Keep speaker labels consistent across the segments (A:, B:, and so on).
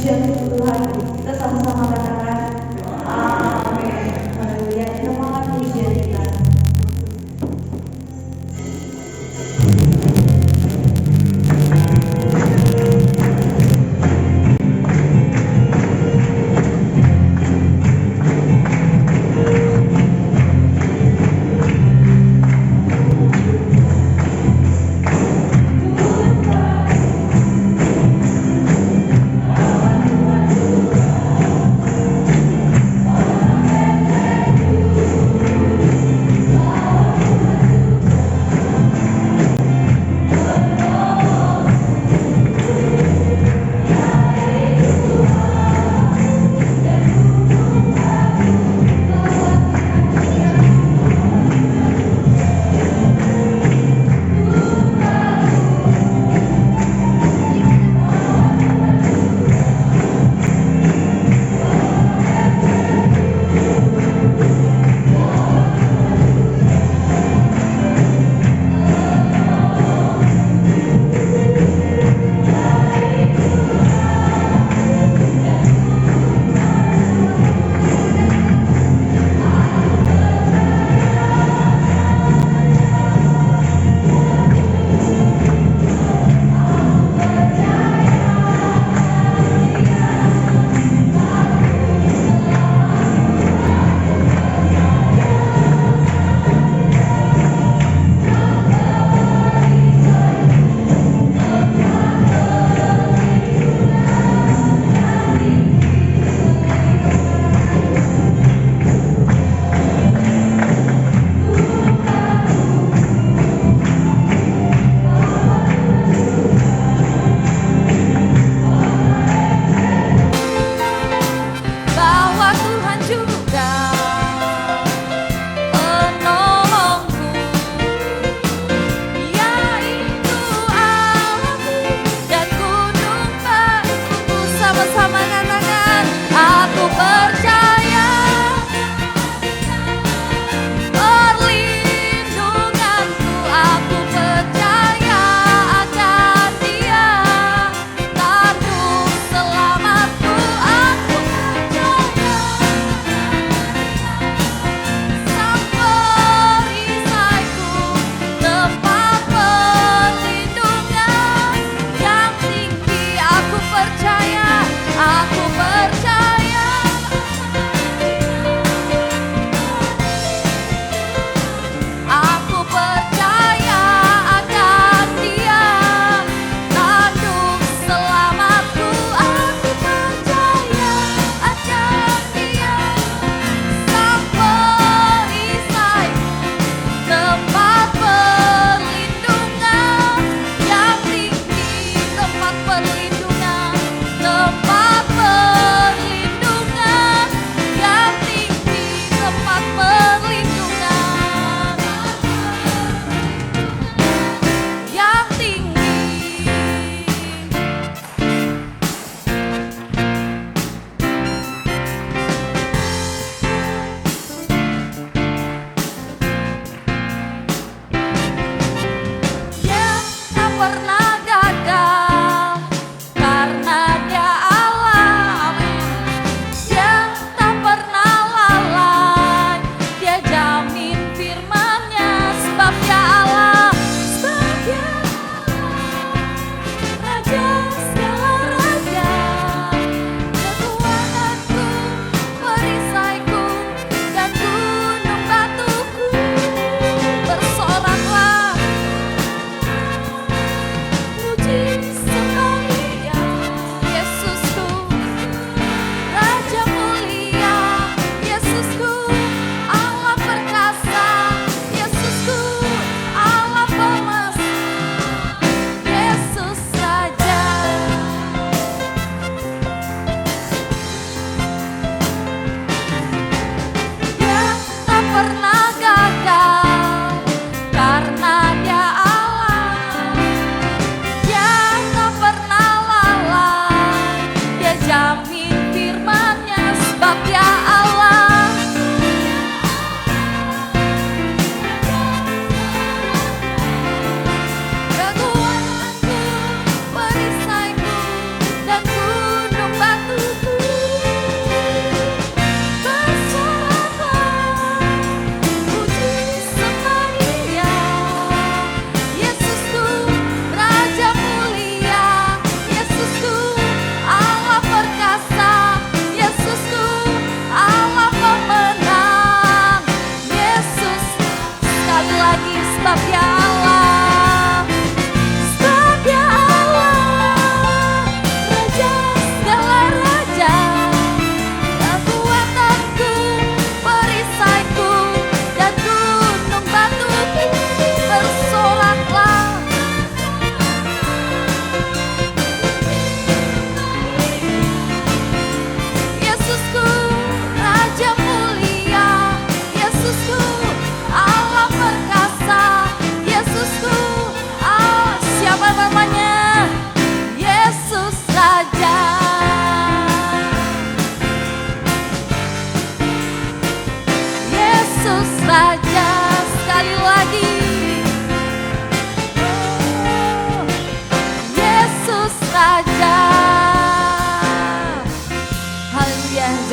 A: pujian untuk Tuhan. Kita sama-sama katakan amin. Haleluya. Kita mohon pujian kita.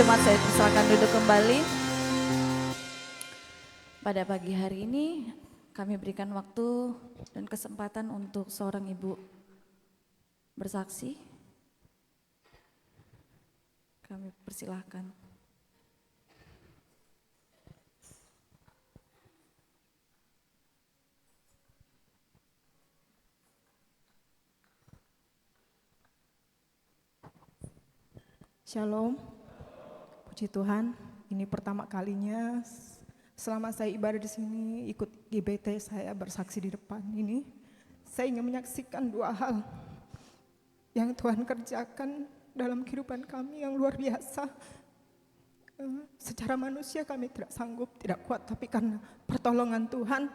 A: jemaat saya silakan duduk kembali. Pada pagi hari ini kami berikan waktu dan kesempatan untuk seorang ibu bersaksi. Kami persilahkan.
B: Shalom, puji Tuhan. Ini pertama kalinya selama saya ibadah di sini ikut GBT saya bersaksi di depan ini. Saya ingin menyaksikan dua hal yang Tuhan kerjakan dalam kehidupan kami yang luar biasa. Secara manusia kami tidak sanggup, tidak kuat, tapi karena pertolongan Tuhan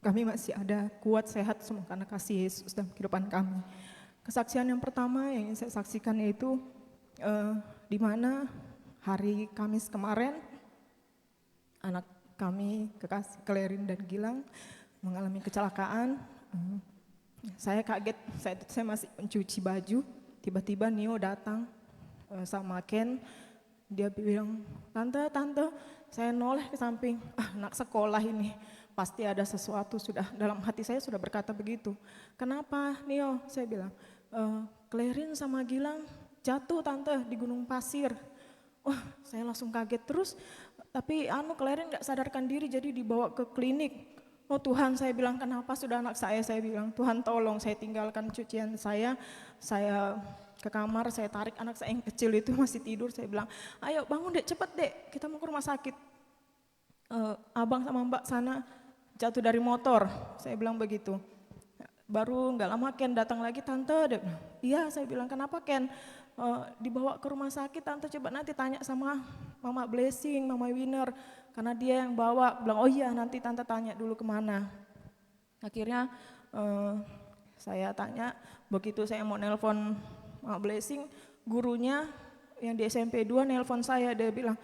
B: kami masih ada kuat, sehat semua karena kasih Yesus dalam kehidupan kami. Kesaksian yang pertama yang ingin saya saksikan yaitu di mana hari Kamis kemarin anak kami kekasih Klerin dan Gilang mengalami kecelakaan. Saya kaget, saya masih mencuci baju, tiba-tiba Nio datang sama Ken. Dia bilang, tante, saya noleh ke samping, anak sekolah ini pasti ada sesuatu. Sudah dalam hati saya sudah berkata begitu. Kenapa Nio? Saya bilang, Klerin sama Gilang jatuh tante di gunung pasir. Wah, saya langsung kaget terus. Tapi Klerin nggak sadarkan diri, jadi dibawa ke klinik. Oh Tuhan, saya bilang kenapa sudah anak saya bilang Tuhan tolong, saya tinggalkan cucian saya ke kamar, saya tarik anak saya yang kecil itu masih tidur, saya bilang ayo bangun dek, cepet dek, kita mau ke rumah sakit. Abang sama mbak sana jatuh dari motor, saya bilang begitu. Baru nggak lama Ken datang lagi, tante, dek. Iya, saya bilang kenapa Ken? Dibawa ke rumah sakit, tante coba nanti tanya sama Mama Blessing, Mama Winner, karena dia yang bawa. Bilang oh iya nanti tante tanya dulu kemana. Akhirnya saya tanya, begitu saya mau nelpon Mama Blessing, gurunya yang di SMP 2 nelpon saya, dia bilang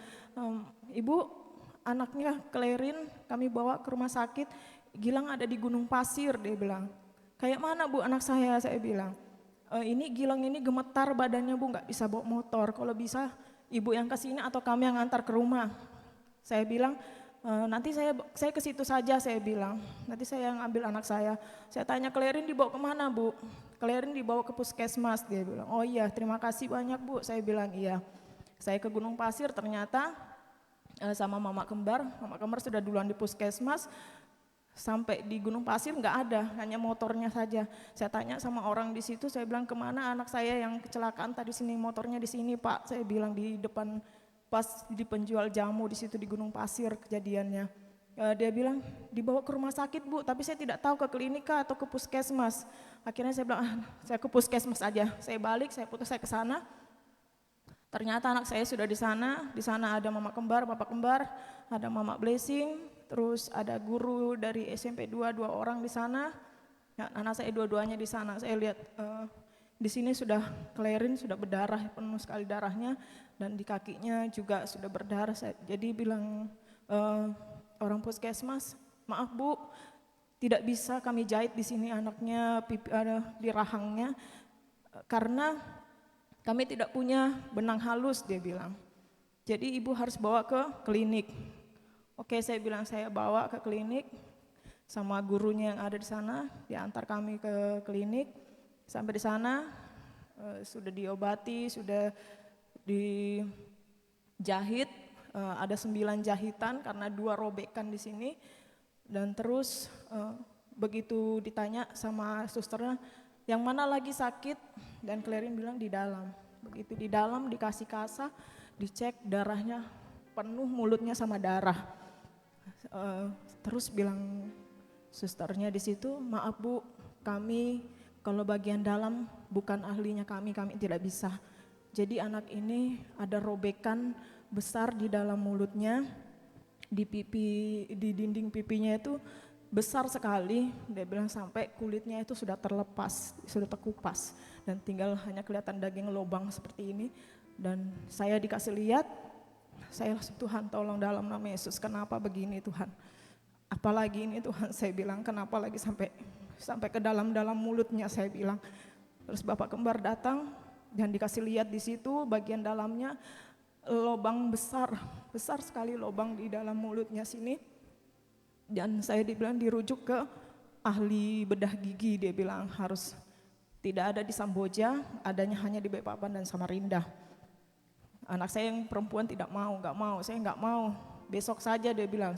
B: ibu anaknya Klerin kami bawa ke rumah sakit, Gilang ada di Gunung Pasir, dia bilang. Kayak mana bu anak saya bilang. Ini Gilang ini gemetar badannya bu, nggak bisa bawa motor, kalau bisa ibu yang kesini atau kami yang antar ke rumah. Saya bilang nanti saya ke situ saja, saya bilang nanti saya yang ambil anak saya tanya Klerin dibawa kemana bu? Klerin dibawa ke puskesmas, dia bilang oh iya terima kasih banyak bu, saya bilang iya. Saya ke Gunung Pasir, ternyata sama mama kembar sudah duluan di puskesmas. Sampai di Gunung Pasir nggak ada, hanya motornya saja. Saya tanya sama orang di situ, saya bilang kemana anak saya yang kecelakaan tadi sini, motornya di sini pak. Saya bilang di depan pas di penjual jamu di situ di Gunung Pasir kejadiannya. Dia bilang dibawa ke rumah sakit bu, tapi saya tidak tahu ke klinika atau ke puskesmas. Akhirnya saya bilang saya ke puskesmas aja. Saya balik, saya ke sana. Ternyata anak saya sudah di sana ada mama kembar, bapak kembar, ada mama Blessing. Terus ada guru dari SMP 2, 2 orang di sana. Ya, anak saya dua-duanya di sana. Saya lihat di sini sudah Klerin sudah berdarah, penuh sekali darahnya, dan di kakinya juga sudah berdarah. Jadi bilang orang puskesmas, maaf bu, tidak bisa kami jahit di sini anaknya di rahangnya karena kami tidak punya benang halus, dia bilang. Jadi ibu harus bawa ke klinik. Oke, saya bilang saya bawa ke klinik sama gurunya yang ada di sana, diantar kami ke klinik. Sampai di sana sudah diobati, sudah dijahit, ada 9 jahitan karena 2 robekan di sini. Dan terus begitu ditanya sama susternya, yang mana lagi sakit? Dan Klerin bilang di dalam. Begitu di dalam dikasih kasa, dicek darahnya penuh mulutnya sama darah. Terus bilang susternya di situ, maaf bu, kami kalau bagian dalam bukan ahlinya kami tidak bisa. Jadi anak ini ada robekan besar di dalam mulutnya, di pipi, di dinding pipinya itu besar sekali. Dia bilang sampai kulitnya itu sudah terlepas, sudah terkupas, dan tinggal hanya kelihatan daging lubang seperti ini. Dan saya dikasih lihat. Saya Tuhan tolong dalam nama Yesus, kenapa begini Tuhan? Apalagi ini Tuhan, saya bilang kenapa lagi sampai ke dalam mulutnya, saya bilang. Terus bapak kembar datang dan dikasih lihat di situ bagian dalamnya lubang besar, besar sekali lubang di dalam mulutnya sini. Dan saya dibilang dirujuk ke ahli bedah gigi, dia bilang harus tidak ada di Samboja, adanya hanya di Balikpapan dan Samarinda. Anak saya yang perempuan tidak mau, saya nggak mau, besok saja dia bilang.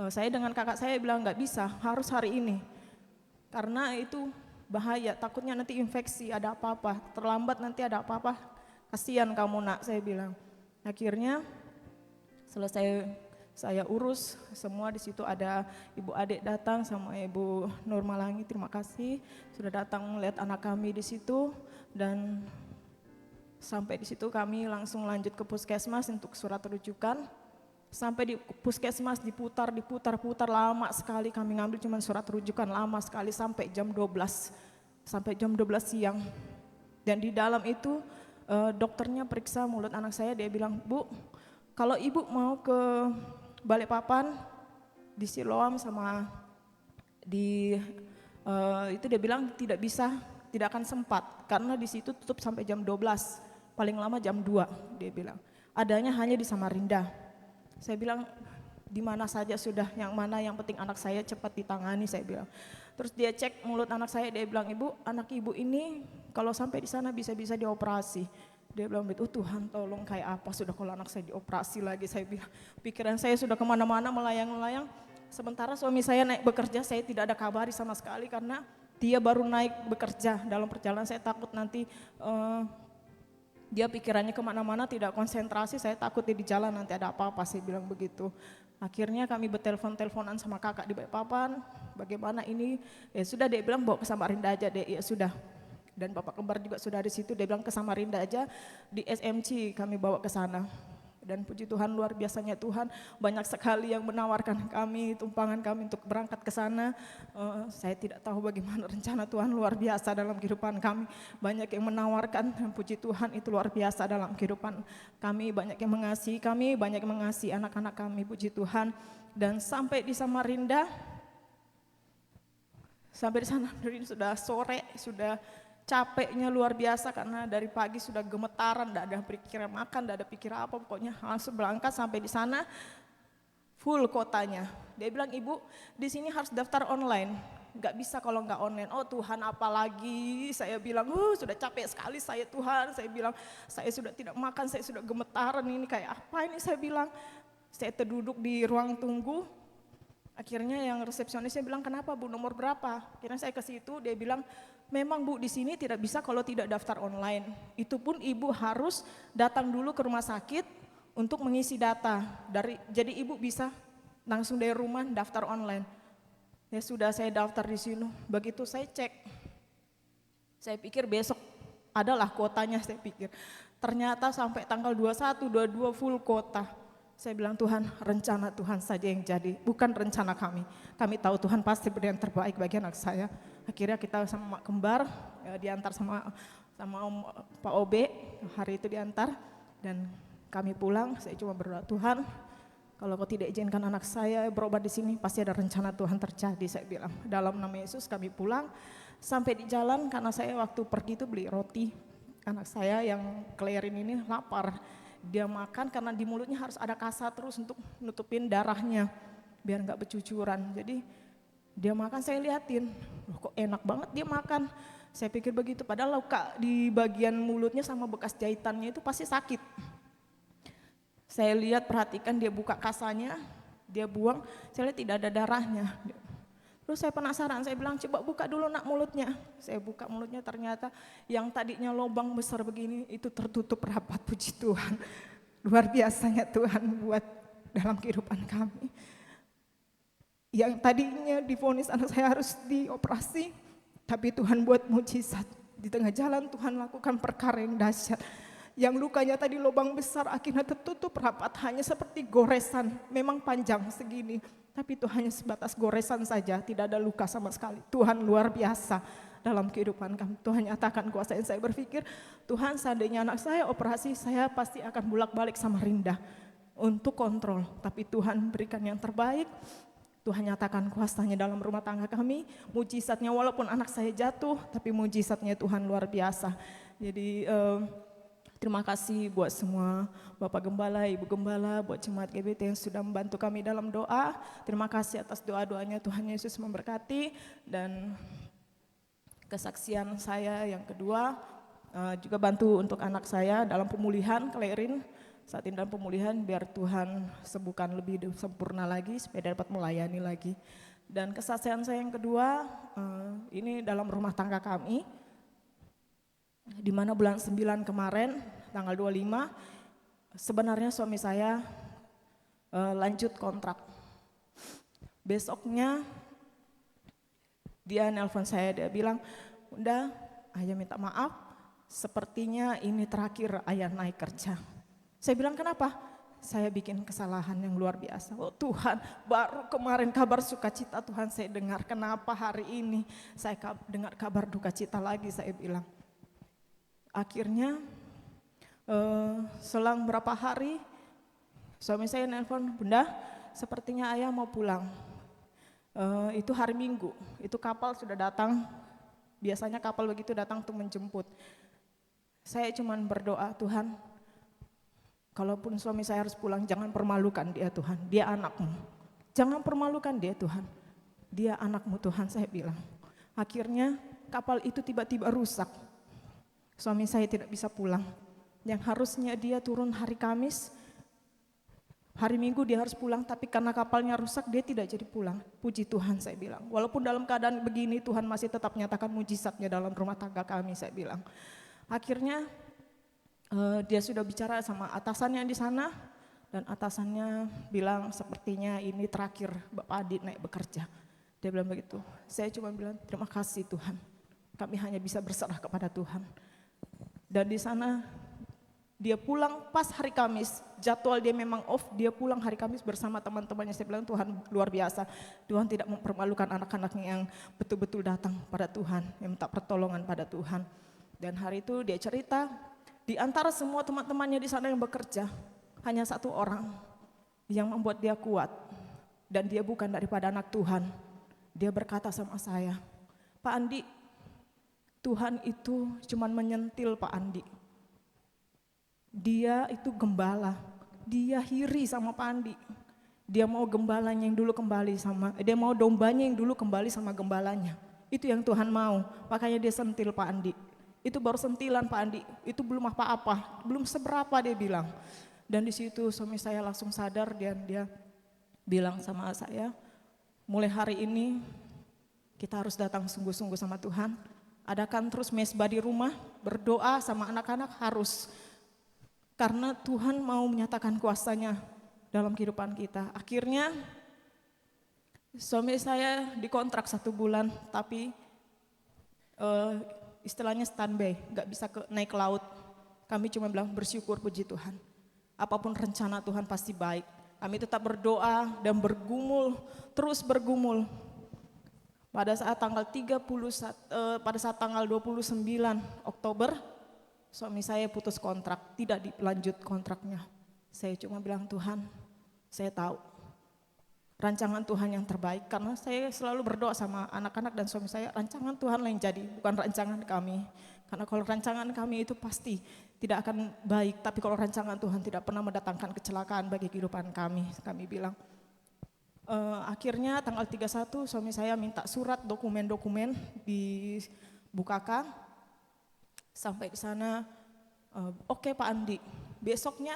B: Saya dengan kakak saya bilang nggak bisa, harus hari ini. Karena itu bahaya, takutnya nanti infeksi, ada apa-apa, terlambat nanti ada apa-apa, kasihan kamu nak, saya bilang. Akhirnya selesai saya urus semua, di situ ada ibu adik datang sama ibu Nurmalangi, terima kasih sudah datang melihat anak kami di situ. Dan sampai di situ kami langsung lanjut ke puskesmas untuk surat rujukan. Sampai di puskesmas diputar lama sekali, kami ngambil cuma surat rujukan, lama sekali sampai jam 12 siang. Dan di dalam itu dokternya periksa mulut anak saya, dia bilang, "Bu, kalau ibu mau ke Balikpapan, di Siloam sama di itu dia bilang tidak bisa, tidak akan sempat karena di situ tutup sampai jam 12, paling lama jam 2 dia bilang. Adanya hanya di Samarinda." Saya bilang, di mana saja sudah, yang mana yang penting anak saya cepat ditangani, saya bilang. Terus dia cek mulut anak saya, dia bilang, "Ibu, anak ibu ini kalau sampai di sana bisa-bisa dioperasi." Dia bilang, "Oh Tuhan, tolong, kayak apa sudah kalau anak saya dioperasi lagi?" Saya bilang, pikiran saya sudah kemana-mana, melayang-layang. Sementara suami saya naik bekerja, saya tidak ada kabari sama sekali karena dia baru naik bekerja. Dalam perjalanan saya takut nanti dia pikirannya kemana-mana, tidak konsentrasi, saya takut dia di jalan nanti ada apa-apa, saya bilang begitu. Akhirnya kami bertelepon-teleponan sama kakak di Balikpapan, bagaimana ini, ya sudah, dia bilang bawa ke Samarinda aja deh, ya sudah. Dan bapak kembar juga sudah di situ, dia bilang ke Samarinda aja, di SMC kami bawa ke sana. Dan puji Tuhan, luar biasanya Tuhan, banyak sekali yang menawarkan kami, tumpangan kami untuk berangkat ke sana. Saya tidak tahu bagaimana rencana Tuhan, luar biasa dalam kehidupan kami. Banyak yang menawarkan, dan puji Tuhan itu luar biasa dalam kehidupan kami. Banyak yang mengasihi kami, banyak yang mengasihi anak-anak kami, puji Tuhan. Dan sampai di Samarinda, sampai di sana sudah sore, sudah capeknya luar biasa karena dari pagi sudah gemetaran, tidak ada pikiran makan, tidak ada pikiran apa, pokoknya langsung berangkat. Sampai di sana full kotanya. Dia bilang, "Ibu, di sini harus daftar online, nggak bisa kalau nggak online." Oh Tuhan, apalagi, saya bilang, sudah capek sekali saya Tuhan, saya bilang, saya sudah tidak makan, saya sudah gemetaran, ini kayak apa ini, saya bilang. Saya terduduk di ruang tunggu. Akhirnya yang resepsionisnya bilang, "Kenapa Bu, nomor berapa?" Akhirnya saya ke situ, dia bilang, "Memang Bu, di sini tidak bisa kalau tidak daftar online. Itu pun Ibu harus datang dulu ke rumah sakit untuk mengisi data. Jadi Ibu bisa langsung dari rumah daftar online." Ya sudah, saya daftar di sini. Begitu saya cek, saya pikir besok adalah kuotanya, saya pikir. Ternyata sampai tanggal 21, 22 full kuota. Saya bilang, "Tuhan, rencana Tuhan saja yang jadi, bukan rencana kami. Kami tahu Tuhan pasti beri yang terbaik bagi anak saya." Akhirnya kita sama mak kembar, diantar sama Om Pak OB, hari itu diantar. Dan kami pulang, saya cuma berdoa, "Tuhan, kalau Kau tidak izinkan anak saya berobat di sini, pasti ada rencana Tuhan terjadi," saya bilang. Dalam nama Yesus kami pulang. Sampai di jalan, karena saya waktu pergi itu beli roti. Anak saya yang Clarin ini lapar. Dia makan karena di mulutnya harus ada kasa terus untuk nutupin darahnya biar nggak bercucuran. Jadi dia makan, saya liatin, loh kok enak banget dia makan. Saya pikir begitu, padahal luka di bagian mulutnya sama bekas jahitannya itu pasti sakit. Saya lihat, perhatikan, dia buka kasanya, dia buang, saya lihat tidak ada darahnya. Terus saya penasaran, saya bilang, "Coba buka dulu nak mulutnya." Saya buka mulutnya, ternyata yang tadinya lubang besar begini itu tertutup rapat, puji Tuhan. Luar biasanya Tuhan buat dalam kehidupan kami. Yang tadinya divonis anak saya harus dioperasi, tapi Tuhan buat mujizat. Di tengah jalan Tuhan lakukan perkara yang dahsyat. Yang lukanya tadi lubang besar akhirnya tertutup rapat, hanya seperti goresan, memang panjang segini, tapi itu hanya sebatas goresan saja, tidak ada luka sama sekali. Tuhan luar biasa dalam kehidupan kami. Tuhan nyatakan kuasa. Saya berpikir, Tuhan, seandainya anak saya operasi, saya pasti akan bolak-balik Samarinda untuk kontrol. Tapi Tuhan berikan yang terbaik. Tuhan nyatakan kuasanya dalam rumah tangga kami. Mujizatnya, walaupun anak saya jatuh, tapi mujizatnya Tuhan luar biasa. Jadi Terima kasih buat semua Bapak Gembala, Ibu Gembala, buat jemaat GBT yang sudah membantu kami dalam doa. Terima kasih atas doa-doanya, Tuhan Yesus memberkati. Dan kesaksian saya yang kedua, juga bantu untuk anak saya dalam pemulihan, Klerin. Saat ini dalam pemulihan, biar Tuhan sembuhkan lebih sempurna lagi, supaya dapat melayani lagi. Dan kesaksian saya yang kedua, ini dalam rumah tangga kami, di mana bulan 9 kemarin, tanggal 25, sebenarnya suami saya lanjut kontrak. Besoknya dia nelpon saya, dia bilang, "Bunda, Ayah minta maaf, sepertinya ini terakhir Ayah naik kerja." Saya bilang, "Kenapa?" "Saya bikin kesalahan yang luar biasa." "Oh Tuhan, baru kemarin kabar sukacita Tuhan saya dengar, kenapa hari ini saya dengar kabar duka cita lagi?" Saya bilang. Akhirnya selang berapa hari suami saya nelpon, "Bunda, sepertinya Ayah mau pulang." Itu hari Minggu, itu kapal sudah datang, biasanya kapal begitu datang untuk menjemput. Saya cuma berdoa, "Tuhan, kalaupun suami saya harus pulang, jangan permalukan dia Tuhan, dia anakmu. Jangan permalukan dia Tuhan, dia anakmu Tuhan," saya bilang. Akhirnya kapal itu tiba-tiba rusak. Suami saya tidak bisa pulang. Yang harusnya dia turun hari Kamis, hari Minggu dia harus pulang, tapi karena kapalnya rusak dia tidak jadi pulang. Puji Tuhan, saya bilang. Walaupun dalam keadaan begini Tuhan masih tetap nyatakan mujizatnya dalam rumah tangga kami, saya bilang. Akhirnya dia sudah bicara sama atasannya di sana, dan atasannya bilang sepertinya ini terakhir Bapak Adi naik bekerja. Dia bilang begitu. Saya cuma bilang, "Terima kasih Tuhan, kami hanya bisa berserah kepada Tuhan." Dan di sana dia pulang pas hari Kamis, jadwal dia memang off, dia pulang hari Kamis bersama teman-temannya. Saya bilang, Tuhan luar biasa, Tuhan tidak mempermalukan anak-anaknya yang betul-betul datang pada Tuhan, yang minta pertolongan pada Tuhan. Dan hari itu dia cerita, di antara semua teman-temannya di sana yang bekerja, hanya satu orang yang membuat dia kuat, dan dia bukan daripada anak Tuhan. Dia berkata sama saya, "Pak Andi, Tuhan itu cuman menyentil Pak Andi. Dia itu gembala, dia iri sama Pak Andi. Dia mau gembalanya yang dulu kembali sama, dia mau dombanya yang dulu kembali sama gembalanya. Itu yang Tuhan mau, makanya dia sentil Pak Andi. Itu baru sentilan Pak Andi, itu belum apa-apa, belum seberapa," dia bilang. Dan di situ suami saya langsung sadar, dan dia bilang sama saya, "Mulai hari ini kita harus datang sungguh-sungguh sama Tuhan. Adakan terus mesbah di rumah, berdoa sama anak-anak harus. Karena Tuhan mau menyatakan kuasanya dalam kehidupan kita." Akhirnya suami saya dikontrak 1 bulan, tapi istilahnya standby, gak bisa naik ke laut. Kami cuma bilang bersyukur, puji Tuhan. Apapun rencana Tuhan pasti baik. Kami tetap berdoa dan bergumul, terus bergumul. Pada saat tanggal 29 Oktober, suami saya putus kontrak, tidak dilanjut kontraknya. Saya cuma bilang, "Tuhan, saya tahu rancangan Tuhan yang terbaik." Karena saya selalu berdoa sama anak-anak dan suami saya, rancangan Tuhan yang jadi, bukan rancangan kami. Karena kalau rancangan kami itu pasti tidak akan baik, tapi kalau rancangan Tuhan tidak pernah mendatangkan kecelakaan bagi kehidupan kami. Kami bilang, akhirnya tanggal 31 suami saya minta surat dokumen-dokumen di Bukaka. Sampai di sana, "Oke Pak Andi." Besoknya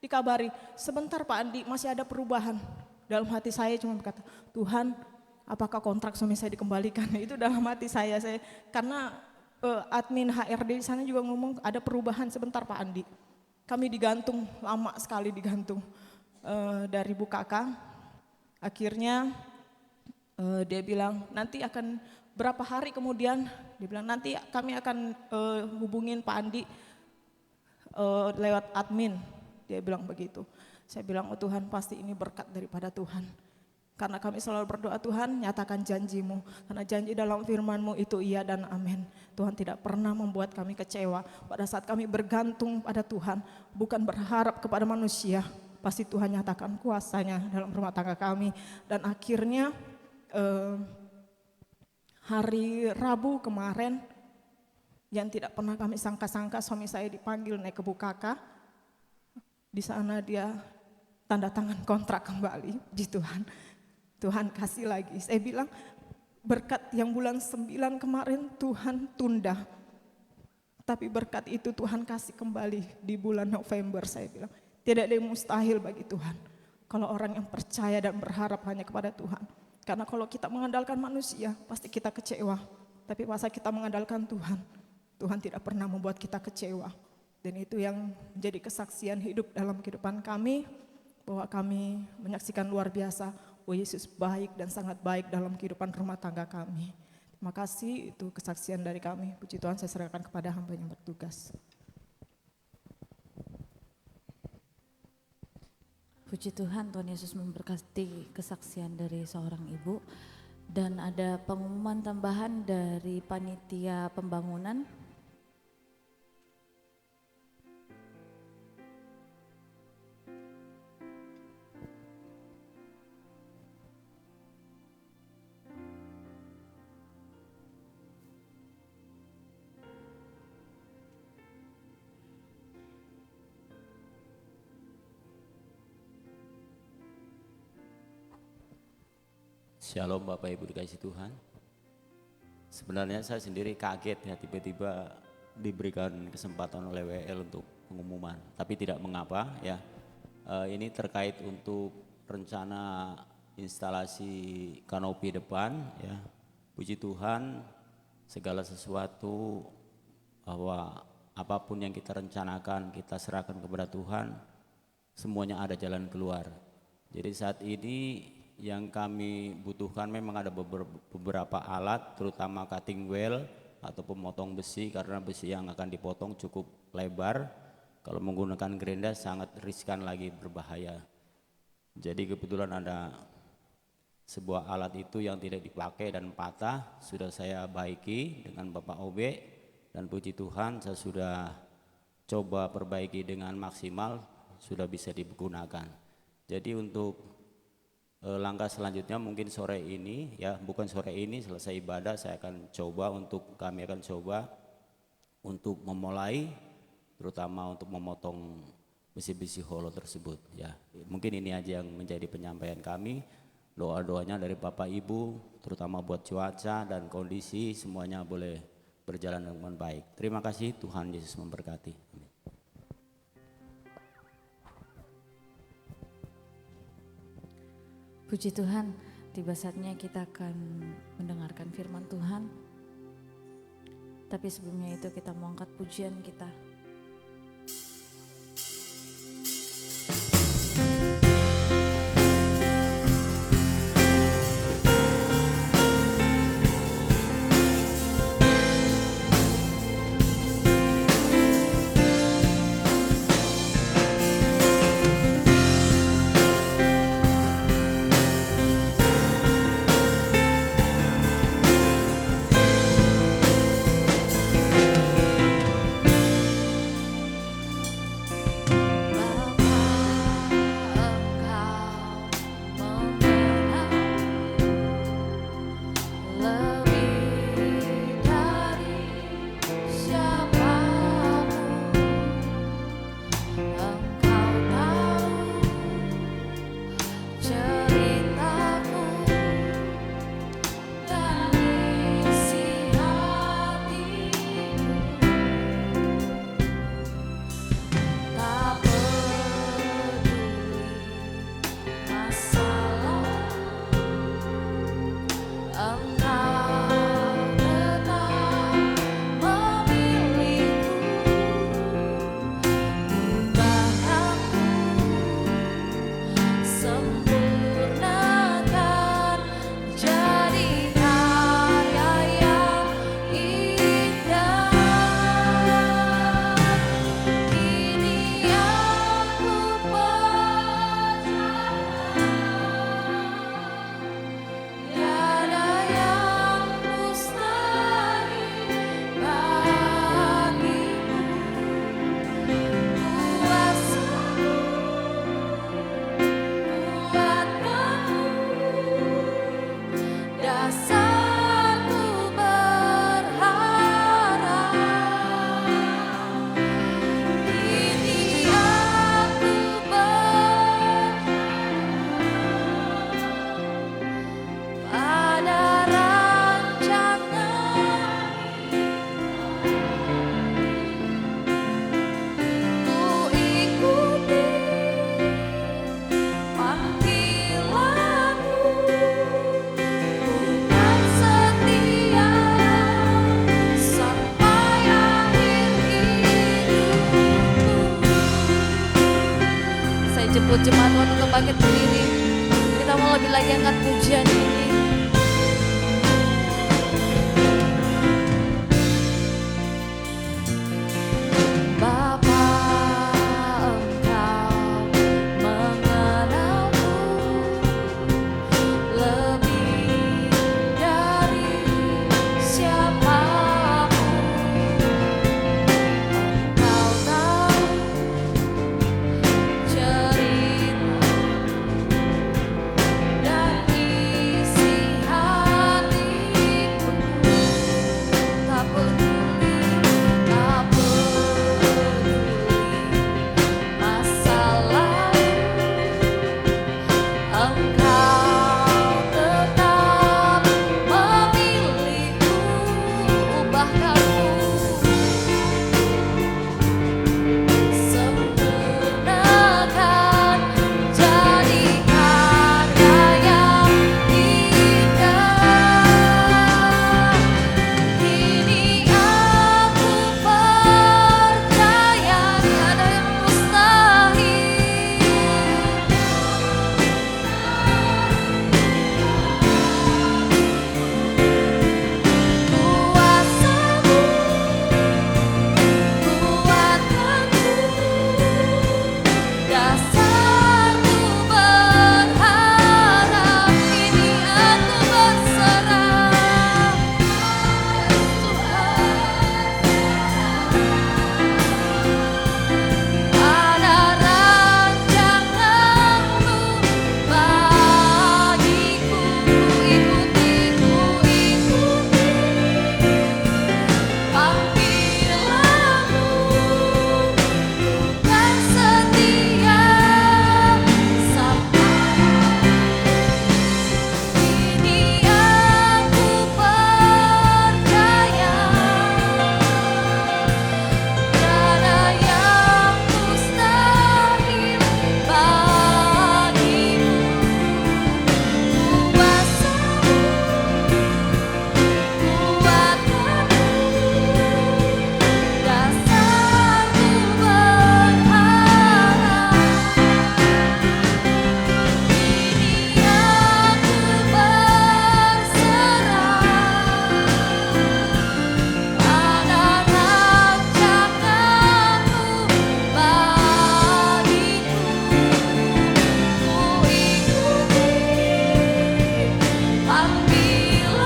B: dikabari, "Sebentar Pak Andi, masih ada perubahan." Dalam hati saya cuma berkata, "Tuhan, apakah kontrak suami saya dikembalikan?" Itu dalam hati saya karena admin HRD di sana juga ngomong ada perubahan, "Sebentar Pak Andi." Kami digantung, lama sekali digantung dari Bukaka. Akhirnya dia bilang, "Nanti akan berapa hari kemudian," dia bilang, "nanti kami akan hubungin Pak Andi lewat admin." Dia bilang begitu. Saya bilang, "Oh Tuhan, pasti ini berkat daripada Tuhan. Karena kami selalu berdoa, Tuhan nyatakan janji-Mu. Karena janji dalam firman-Mu itu iya dan amin. Tuhan tidak pernah membuat kami kecewa. Pada saat kami bergantung pada Tuhan, bukan berharap kepada manusia, pasti Tuhan nyatakan kuasanya dalam rumah tangga kami." Dan akhirnya hari Rabu kemarin, Yang tidak pernah kami sangka-sangka suami saya dipanggil naik ke Bukaka. Di sana dia tanda tangan kontrak kembali. Puji Tuhan. Tuhan kasih lagi. Saya bilang berkat yang bulan 9 kemarin Tuhan tunda. Tapi berkat itu Tuhan kasih kembali di bulan November. Saya bilang tidak ada yang mustahil bagi Tuhan. Kalau orang yang percaya dan berharap hanya kepada Tuhan. Karena kalau kita mengandalkan manusia pasti kita kecewa. Tapi pas kita mengandalkan Tuhan, Tuhan tidak pernah membuat kita kecewa. Dan itu yang menjadi kesaksian hidup dalam kehidupan kami. Bahwa kami menyaksikan luar biasa, oh Yesus baik dan sangat baik dalam kehidupan rumah tangga kami. Terima kasih, itu kesaksian dari kami. Puji Tuhan, saya serahkan kepada hamba yang bertugas.
A: Puji Tuhan, Tuhan Yesus memberkati kesaksian dari seorang ibu. Dan ada pengumuman tambahan dari panitia pembangunan.
C: Shalom Bapak Ibu dikasih Tuhan. Sebenarnya saya sendiri kaget ya tiba-tiba diberikan kesempatan oleh WL untuk pengumuman. Tapi tidak mengapa ya. Ini terkait untuk rencana instalasi kanopi depan ya. Puji Tuhan segala sesuatu bahwa apapun yang kita rencanakan kita serahkan kepada Tuhan. Semuanya ada jalan keluar. Jadi saat ini yang kami butuhkan memang ada beberapa alat, terutama cutting wheel atau pemotong besi, karena besi yang akan dipotong cukup lebar. Kalau menggunakan gerinda sangat riskan lagi, berbahaya. Jadi kebetulan ada sebuah alat itu yang tidak dipakai dan patah, sudah saya baiki dengan Bapak OB, dan puji Tuhan saya sudah coba perbaiki dengan maksimal, sudah bisa digunakan. Jadi untuk langkah selanjutnya mungkin sore ini ya, bukan sore ini selesai ibadah kami akan coba untuk memulai, terutama untuk memotong besi-besi holo tersebut ya. Mungkin ini aja yang menjadi penyampaian kami. Doa-doanya dari Bapak Ibu terutama buat cuaca dan kondisi semuanya boleh berjalan dengan baik. Terima kasih, Tuhan Yesus memberkati. Amin.
A: Puji Tuhan, tiba saatnya kita akan mendengarkan firman Tuhan. Tapi sebelumnya itu kita mau angkat pujian kita. jemput jemaat Tuhan untuk bangkit berdiri. Kita mau lebih lagi angkat pujian ini. Bapa, Engkau mengenalku lebih dari siapapun. Engkau tahu cerita dan isi hatiku. Tak peduli, tak peduli masa lalu, Engkau tetap memilihku. Bahkan sempurnakan jadi karya yang indah. Kini aku percaya tiada yang mustahil. Kuasamu kuatkanku, dasarku berharap. Kini aku berserah, ada rancanganmu bagiku. Ikuti, panggilanmu, kan setia sampai. Kini aku percaya tiada yang mustahil bagimu. Kuasamu kuatkanku, dasarku berharap. Kini aku berserah, ada rancanganmu bagiku. Ku ikuti panggilanmu,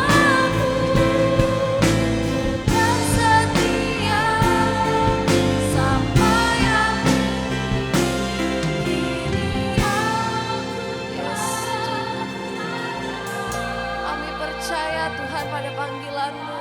A: kan setia sampai akhir. Kini kami percaya Tuhan pada panggilan-Mu.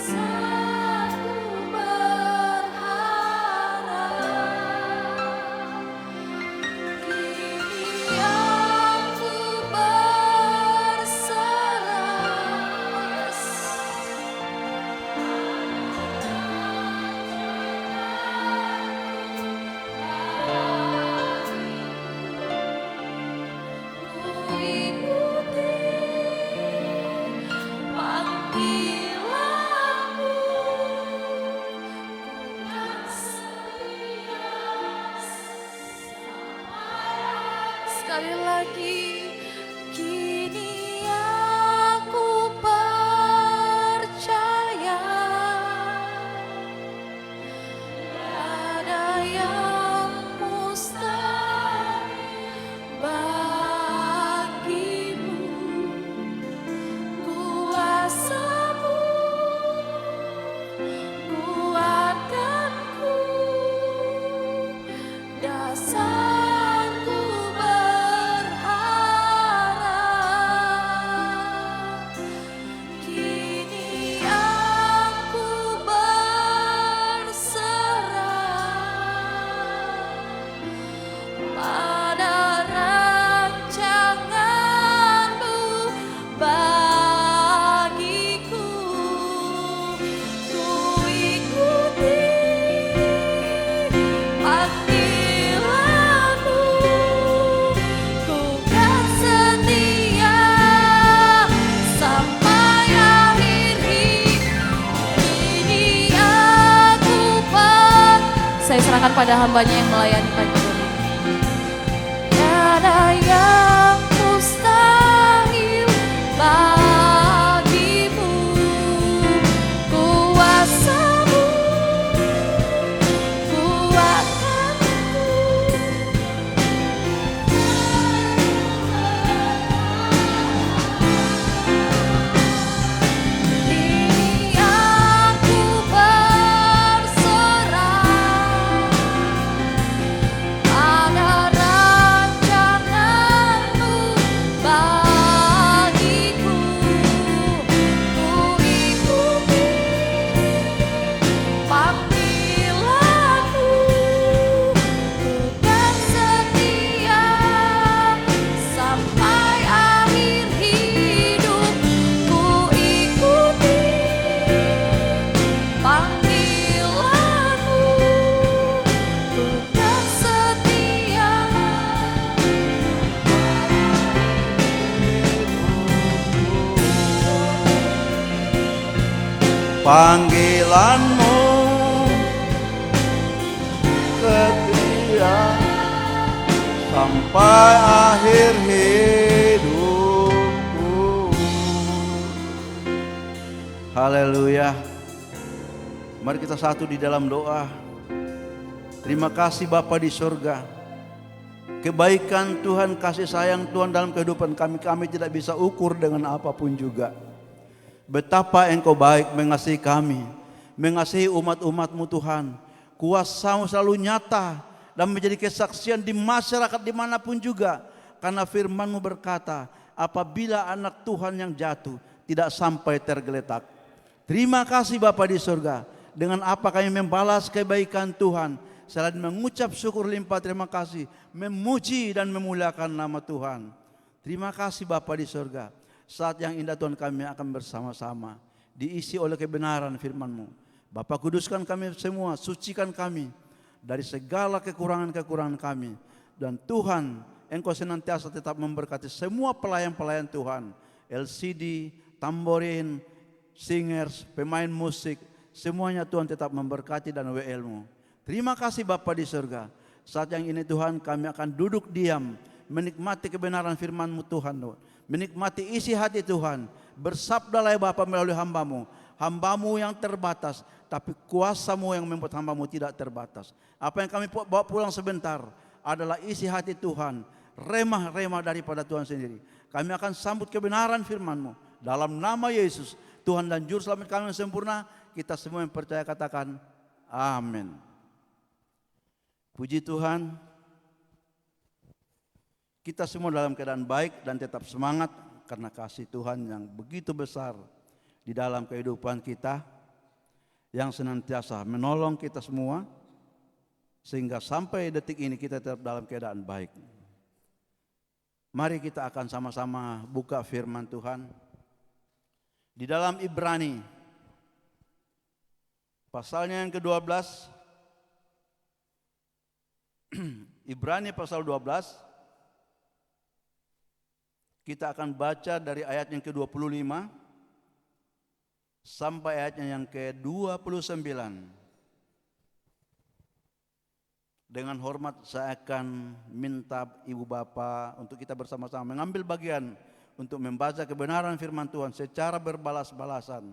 A: Dasarku berharap, kini aku berserah. Ku ikuti panggilanmu, kan setia sampai. Sekali lagi, kini aku percaya ada yang mustahil bagimu. Kuasamu kuatkanku, dasarku berharap. serahkan pada hambanya yang melayani pagi ini. Tiada yang mustahil bagimu, kuasa-Mu kuatkanku. Kini aku berserah pada rancangan-Mu bagiku. Ku ikuti panggilan-Mu, ku kan setia sampai akhir hidup. Ku ikuti panggilan-Mu, ku kan setia.
D: Panggilan-Mu setia sampai akhir hidupku. Haleluya. Mari kita satu di dalam doa. Terima kasih Bapa di surga. Kebaikan Tuhan, kasih sayang Tuhan dalam kehidupan kami, kami tidak bisa ukur dengan apapun juga. Betapa Engkau baik mengasihi kami, mengasihi umat-umat-Mu Tuhan. Kuasa-Mu selalu nyata dan menjadi kesaksian di masyarakat dimanapun juga. Karena firman-Mu berkata, apabila anak Tuhan yang jatuh tidak sampai tergeletak. Terima kasih Bapa di surga. Dengan apa kami membalas kebaikan Tuhan, selain mengucap syukur limpah terima kasih, memuji dan memuliakan nama Tuhan. Terima kasih Bapa di surga. Saat yang indah Tuhan, kami akan bersama-sama diisi oleh kebenaran firman-Mu. Bapa, kuduskan kami semua, sucikan kami dari segala kekurangan-kekurangan kami. Dan Tuhan, Engkau senantiasa tetap memberkati semua pelayan-pelayan Tuhan, LCD, tamborin, singers, pemain musik, semuanya Tuhan tetap memberkati dan WL-Mu. Terima kasih Bapa di surga. Saat yang ini Tuhan, kami akan duduk diam, menikmati kebenaran firman-Mu Tuhan, menikmati isi hati Tuhan. Bersabdalah ya Bapa melalui hamba-Mu, hamba-Mu yang terbatas, tapi kuasa-Mu yang membuat hamba-Mu tidak terbatas. Apa yang kami bawa pulang sebentar adalah isi hati Tuhan, remah-remah daripada Tuhan sendiri. Kami akan sambut kebenaran firman-Mu dalam nama Yesus, Tuhan dan Juru Selamat kami yang sempurna. Kita semua yang percaya katakan amin. Puji Tuhan. Kita semua dalam keadaan baik dan tetap semangat karena kasih Tuhan yang begitu besar di dalam kehidupan kita, yang senantiasa menolong kita semua sehingga sampai detik ini kita tetap dalam keadaan baik. Mari kita akan sama-sama buka firman Tuhan di dalam Ibrani pasalnya yang ke-12. Ibrani pasal 12. Kita akan baca dari ayat yang ke-25 sampai ayatnya yang ke-29. Dengan hormat saya akan minta Ibu Bapak untuk kita bersama-sama mengambil bagian untuk membaca kebenaran firman Tuhan secara berbalas-balasan.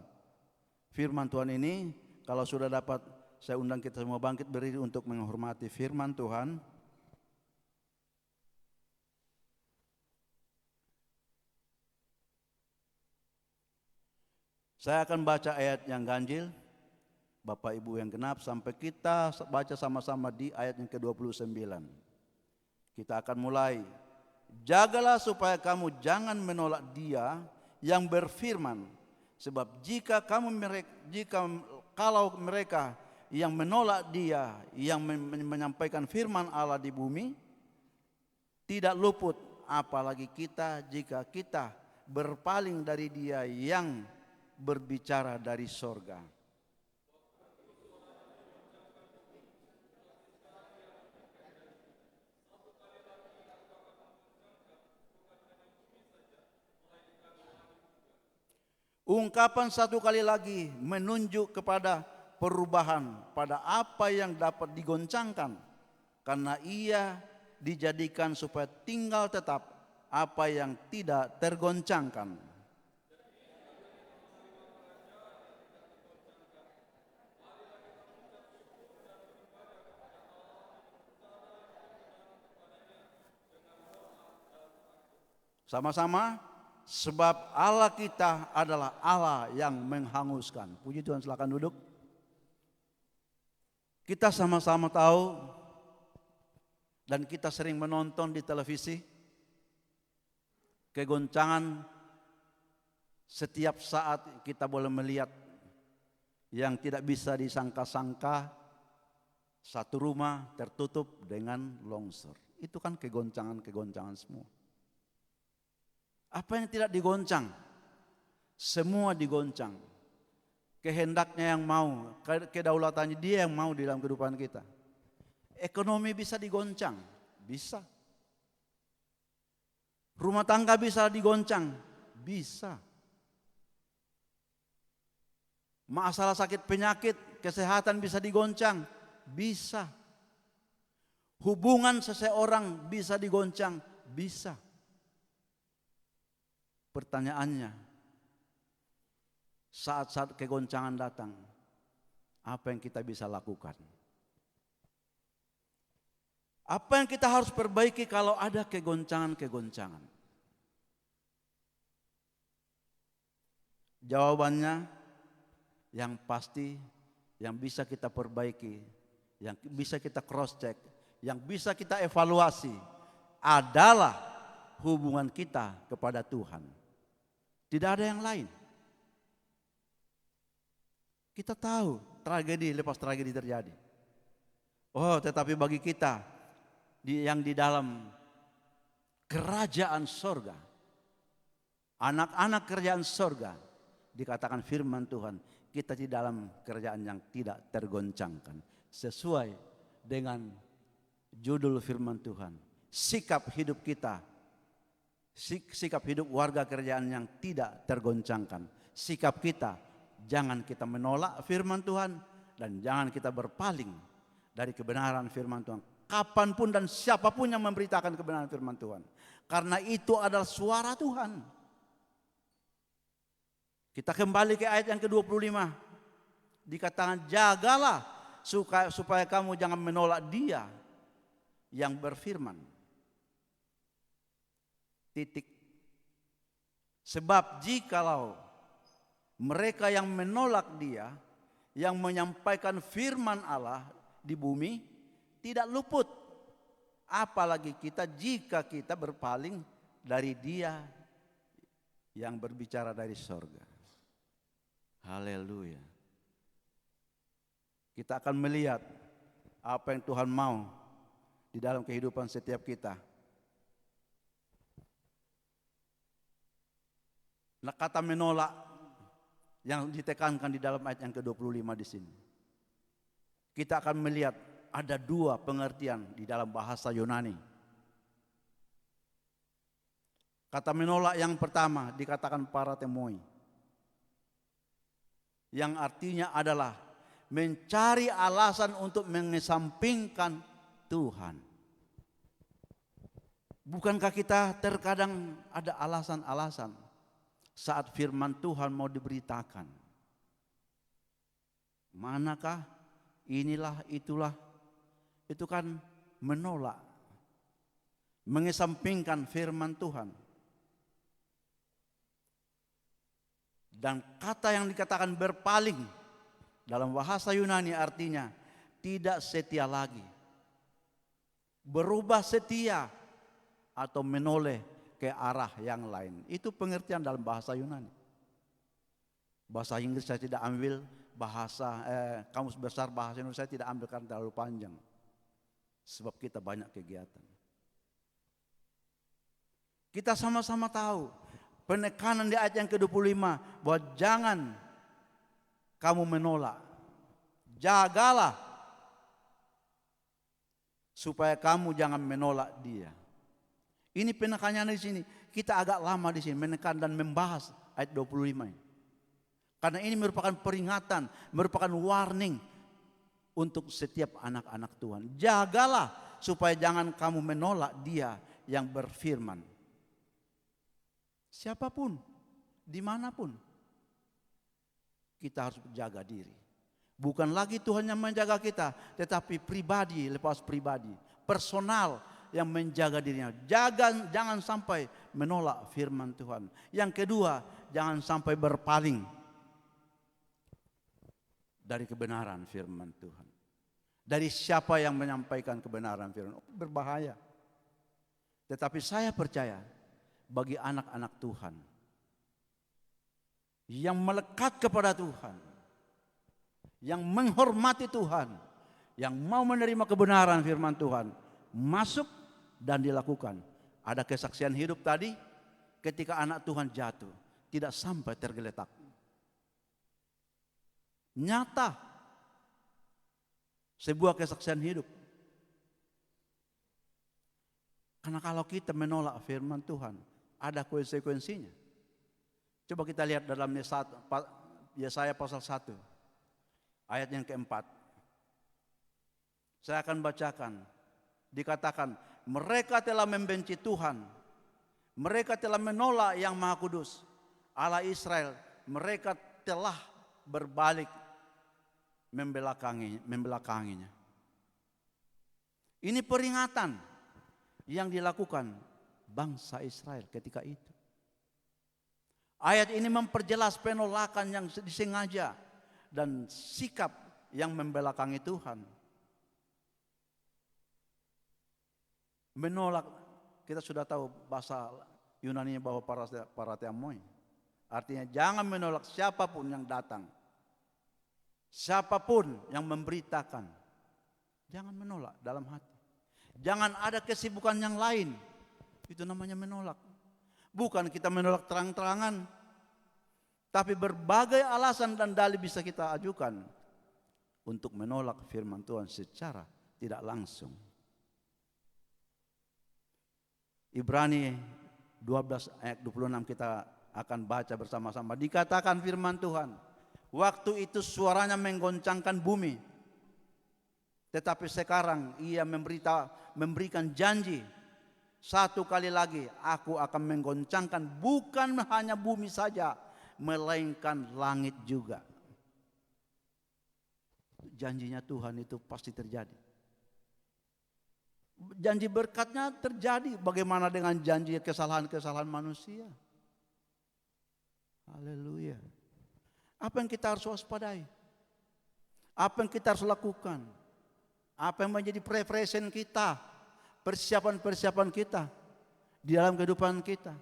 D: Firman Tuhan ini, kalau sudah dapat, saya undang kita semua bangkit berdiri untuk menghormati firman Tuhan. Saya akan baca ayat yang ganjil, Bapak Ibu yang genap, sampai kita baca sama-sama di ayat yang ke-29. Kita akan mulai. Jagalah supaya kamu jangan menolak Dia yang berfirman, sebab kalau mereka yang menolak Dia yang menyampaikan firman Allah di bumi, tidak luput, apalagi kita jika kita berpaling dari Dia yang berbicara dari sorga. Ungkapan satu kali lagi menunjuk kepada perubahan pada apa yang dapat digoncangkan, karena ia dijadikan supaya tinggal tetap apa yang tidak tergoncangkan. Sama-sama, sebab Allah kita adalah Allah yang menghanguskan. Puji Tuhan, silakan duduk. Kita sama-sama tahu dan kita sering menonton di televisi kegoncangan setiap saat kita boleh melihat yang tidak bisa disangka-sangka, satu rumah tertutup dengan longsor. Itu kan kegoncangan-kegoncangan semua. Apa yang tidak digoncang? Semua digoncang. Kehendaknya yang mau, kedaulatannya dia yang mau di dalam kehidupan kita. Ekonomi bisa digoncang, bisa. Rumah tangga bisa digoncang, bisa. Masalah sakit penyakit, kesehatan bisa digoncang, bisa. Hubungan seseorang bisa digoncang, bisa. Pertanyaannya, saat-saat kegoncangan datang, apa yang kita bisa lakukan? Apa yang kita harus perbaiki kalau ada kegoncangan-kegoncangan? Jawabannya yang pasti, yang bisa kita perbaiki, yang bisa kita cross check, yang bisa kita evaluasi adalah hubungan kita kepada Tuhan. Tidak ada yang lain. Kita tahu tragedi lepas tragedi terjadi. Oh, tetapi bagi kita yang di dalam kerajaan sorga, anak-anak kerajaan sorga, dikatakan firman Tuhan, kita di dalam kerajaan yang tidak tergoncangkan. Sesuai dengan judul firman Tuhan, sikap hidup kita, sikap hidup warga kerajaan yang tidak tergoncangkan. Sikap kita, jangan kita menolak firman Tuhan dan jangan kita berpaling dari kebenaran firman Tuhan. Kapanpun dan siapapun yang memberitakan kebenaran firman Tuhan. Karena itu adalah suara Tuhan. Kita kembali ke ayat yang ke-25. Dikatakan jagalah supaya kamu jangan menolak Dia yang berfirman. Titik. Sebab jikalau mereka yang menolak Dia, yang menyampaikan firman Allah di bumi, tidak luput. Apalagi kita jika kita berpaling dari Dia yang berbicara dari sorga. Haleluya. Kita akan melihat apa yang Tuhan mau di dalam kehidupan setiap kita. Nah, kata menolak yang ditekankan di dalam ayat yang ke-25 di sini. Kita akan melihat ada dua pengertian di dalam bahasa Yunani. Kata menolak yang pertama dikatakan paratemoi, yang artinya adalah mencari alasan untuk mengesampingkan Tuhan. Bukankah kita terkadang ada alasan-alasan saat firman Tuhan mau diberitakan? Manakah, inilah, itulah. Itu kan menolak, mengesampingkan firman Tuhan. Dan kata yang dikatakan berpaling dalam bahasa Yunani artinya tidak setia lagi, berubah setia atau menoleh ke arah yang lain. Itu pengertian dalam bahasa Yunani. Bahasa Inggris saya tidak ambil, kamus besar bahasa Indonesia saya tidak ambil karena terlalu panjang. Sebab kita banyak kegiatan. Kita sama-sama tahu penekanan di ayat yang ke-25 bahwa jangan kamu menolak. Jagalah supaya kamu jangan menolak Dia. Ini penekanannya di sini. Kita agak lama di sini menekan dan membahas ayat 25 ini. Karena ini merupakan peringatan, merupakan warning untuk setiap anak-anak Tuhan. Jagalah supaya jangan kamu menolak Dia yang berfirman. Siapapun, dimanapun, kita harus jaga diri. Bukan lagi Tuhan yang menjaga kita, tetapi pribadi lepas pribadi, personal yang menjaga dirinya. Jangan sampai menolak firman Tuhan. Yang kedua, jangan sampai berpaling dari kebenaran firman Tuhan. Dari siapa yang menyampaikan kebenaran firman, berbahaya. Tetapi saya percaya bagi anak-anak Tuhan yang melekat kepada Tuhan, yang menghormati Tuhan, yang mau menerima kebenaran firman Tuhan, masuk dan dilakukan. Ada kesaksian hidup tadi ketika anak Tuhan jatuh, tidak sampai tergeletak. Nyata, sebuah kesaksian hidup. Karena kalau kita menolak firman Tuhan, ada konsekuensinya. Coba kita lihat dalam Yesaya pasal 1, ayat yang keempat. Saya akan bacakan. Dikatakan, mereka telah membenci Tuhan. Mereka telah menolak yang Maha Kudus, Allah Israel. Mereka telah berbalik membelakanginya. Ini peringatan yang dilakukan bangsa Israel ketika itu. Ayat ini memperjelas penolakan yang disengaja dan sikap yang membelakangi Tuhan. Menolak, kita sudah tahu bahasa Yunani bahwa paratheamoi. Artinya jangan menolak siapapun yang datang. Siapapun yang memberitakan. Jangan menolak dalam hati. Jangan ada kesibukan yang lain. Itu namanya menolak. Bukan kita menolak terang-terangan, tapi berbagai alasan dan dalih bisa kita ajukan untuk menolak firman Tuhan secara tidak langsung. Ibrani 12 ayat 26 kita akan baca bersama-sama. Dikatakan firman Tuhan, waktu itu suaranya menggoncangkan bumi, tetapi sekarang ia memberikan janji, satu kali lagi aku akan menggoncangkan bukan hanya bumi saja, melainkan langit juga. Janjinya Tuhan itu pasti terjadi. Janji berkatnya terjadi. Bagaimana dengan janji kesalahan-kesalahan manusia? Haleluya. Apa yang kita harus waspadai? Apa yang kita harus lakukan? Apa yang menjadi preferensi kita? Persiapan-persiapan kita di dalam kehidupan kita.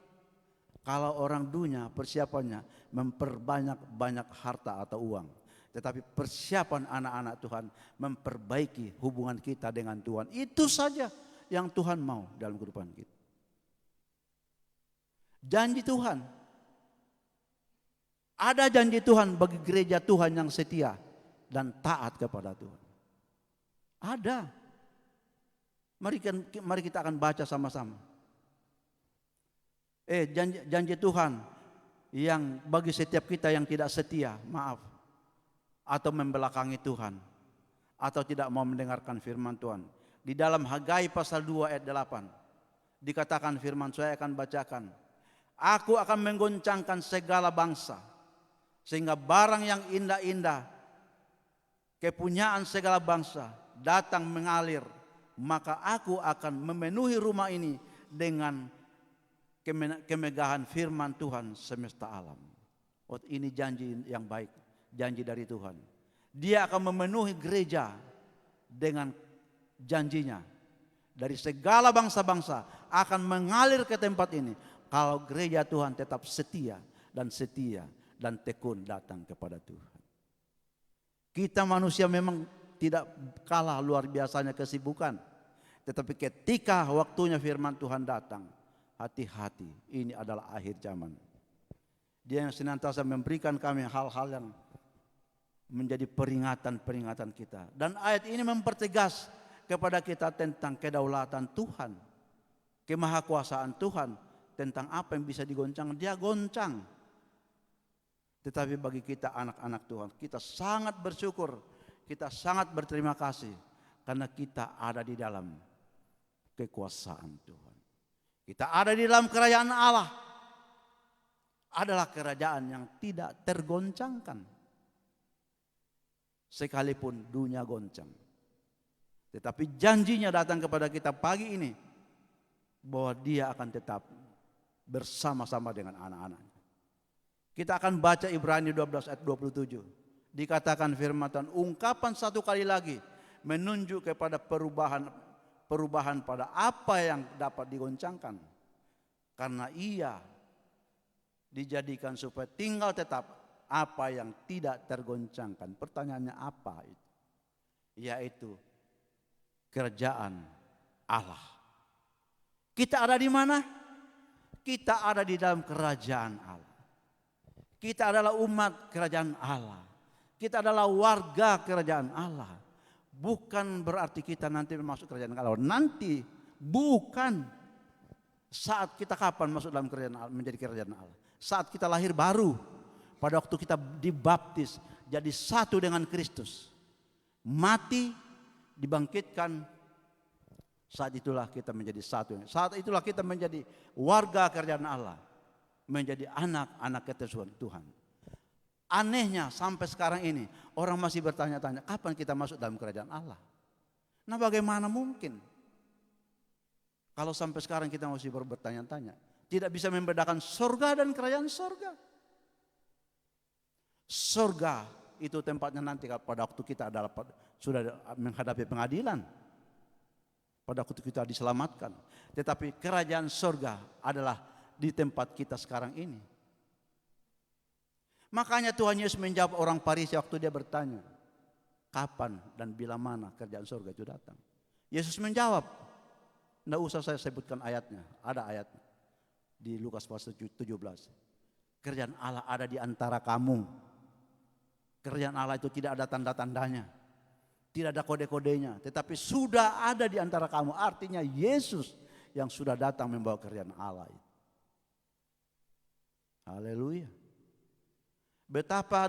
D: Kalau orang dunia persiapannya memperbanyak harta atau uang. Tetapi persiapan anak-anak Tuhan memperbaiki hubungan kita dengan Tuhan. Itu saja yang Tuhan mau dalam kehidupan kita. Janji Tuhan. Ada janji Tuhan bagi gereja Tuhan yang setia dan taat kepada Tuhan. Ada. Mari kita akan baca sama-sama. Janji Tuhan yang bagi setiap kita yang tidak setia, maaf, atau membelakangi Tuhan, atau tidak mau mendengarkan firman Tuhan. Di dalam Hagai pasal 2 ayat 8 dikatakan firman, saya akan bacakan. Aku akan menggoncangkan segala bangsa, sehingga barang yang indah-indah, kepunyaan segala bangsa datang mengalir. Maka aku akan memenuhi rumah ini dengan kemegahan firman Tuhan semesta alam. Oh, ini janji yang baik, janji dari Tuhan. Dia akan memenuhi gereja dengan janjinya. Dari segala bangsa-bangsa akan mengalir ke tempat ini. Kalau gereja Tuhan tetap setia dan tekun datang kepada Tuhan. Kita manusia memang tidak kalah luar biasanya kesibukan. Tetapi ketika waktunya firman Tuhan datang, hati-hati, ini adalah akhir zaman. Dia yang senantiasa memberikan kami hal-hal yang menjadi peringatan-peringatan kita. Dan ayat ini mempertegas kepada kita tentang kedaulatan Tuhan, kemahakuasaan Tuhan, tentang apa yang bisa digoncang, dia goncang. Tetapi bagi kita anak-anak Tuhan, kita sangat bersyukur, kita sangat berterima kasih karena kita ada di dalam kekuasaan Tuhan. Kita ada di dalam kerajaan Allah. Adalah kerajaan yang tidak tergoncangkan. Sekalipun dunia goncang. Tetapi janjinya datang kepada kita pagi ini bahwa Dia akan tetap bersama-sama dengan anak-anaknya. Kita akan baca Ibrani 12 ayat 27. Dikatakan firman Tuhan, ungkapan satu kali lagi menunjuk kepada perubahan pada apa yang dapat digoncangkan. Karena Ia dijadikan supaya tinggal tetap apa yang tidak tergoncangkan. Pertanyaannya apa itu? Yaitu kerajaan Allah. Kita ada di mana? Kita ada di dalam kerajaan Allah. Kita adalah umat kerajaan Allah. Kita adalah warga kerajaan Allah. Bukan berarti kita nanti masuk kerajaan Allah. Nanti bukan saat kita kapan masuk dalam kerajaan Allah, menjadi kerajaan Allah. Saat kita lahir baru, pada waktu kita dibaptis jadi satu dengan Kristus. Mati, dibangkitkan, saat itulah kita menjadi satu. Saat itulah kita menjadi warga kerajaan Allah, menjadi anak-anak ketuhanan Tuhan. Anehnya sampai sekarang ini orang masih bertanya-tanya kapan kita masuk dalam kerajaan Allah. Nah, bagaimana mungkin kalau sampai sekarang kita masih bertanya-tanya, tidak bisa membedakan surga dan kerajaan surga. Surga itu tempatnya nanti pada waktu kita adalah sudah menghadapi pengadilan, pada waktu kita diselamatkan. Tetapi kerajaan surga adalah di tempat kita sekarang ini. Makanya Tuhan Yesus menjawab orang Farisi waktu dia bertanya, kapan dan bila mana kerajaan surga itu datang? Yesus menjawab, tidak usah saya sebutkan ayatnya, ada ayatnya di Lukas pasal 17. Kerajaan Allah ada di antara kamu. Kerajaan Allah itu tidak ada tanda-tandanya, tidak ada kode-kodenya, tetapi sudah ada di antara kamu. Artinya Yesus yang sudah datang membawa kerajaan Allah itu. Haleluya. Betapa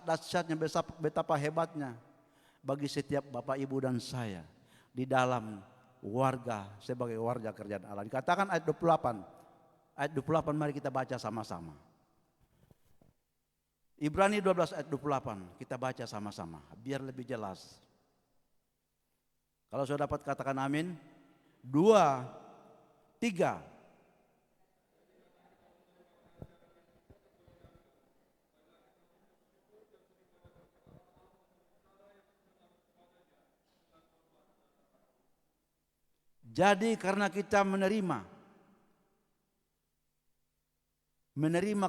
D: dahsyatnya, betapa hebatnya bagi setiap Bapak Ibu dan saya di dalam warga, sebagai warga kerajaan Allah. Dikatakan ayat 28. Ayat 28 mari kita baca sama-sama. Ibrani 12 ayat 28 kita baca sama-sama biar lebih jelas. Kalau sudah dapat katakan amin. 2, 3. Jadi karena kita menerima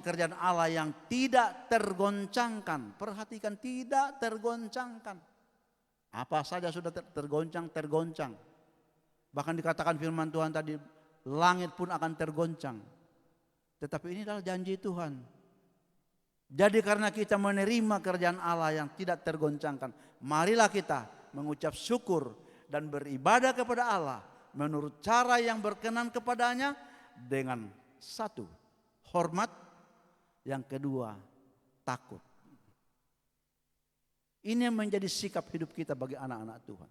D: kerajaan Allah yang tidak tergoncangkan. Perhatikan, tidak tergoncangkan. Apa saja sudah tergoncang. Bahkan dikatakan firman Tuhan tadi, langit pun akan tergoncang. Tetapi ini adalah janji Tuhan. Jadi karena kita menerima kerajaan Allah yang tidak tergoncangkan, marilah kita mengucap syukur dan beribadah kepada Allah menurut cara yang berkenan kepadanya, dengan satu, hormat, yang kedua, takut. Ini yang menjadi sikap hidup kita bagi anak-anak Tuhan,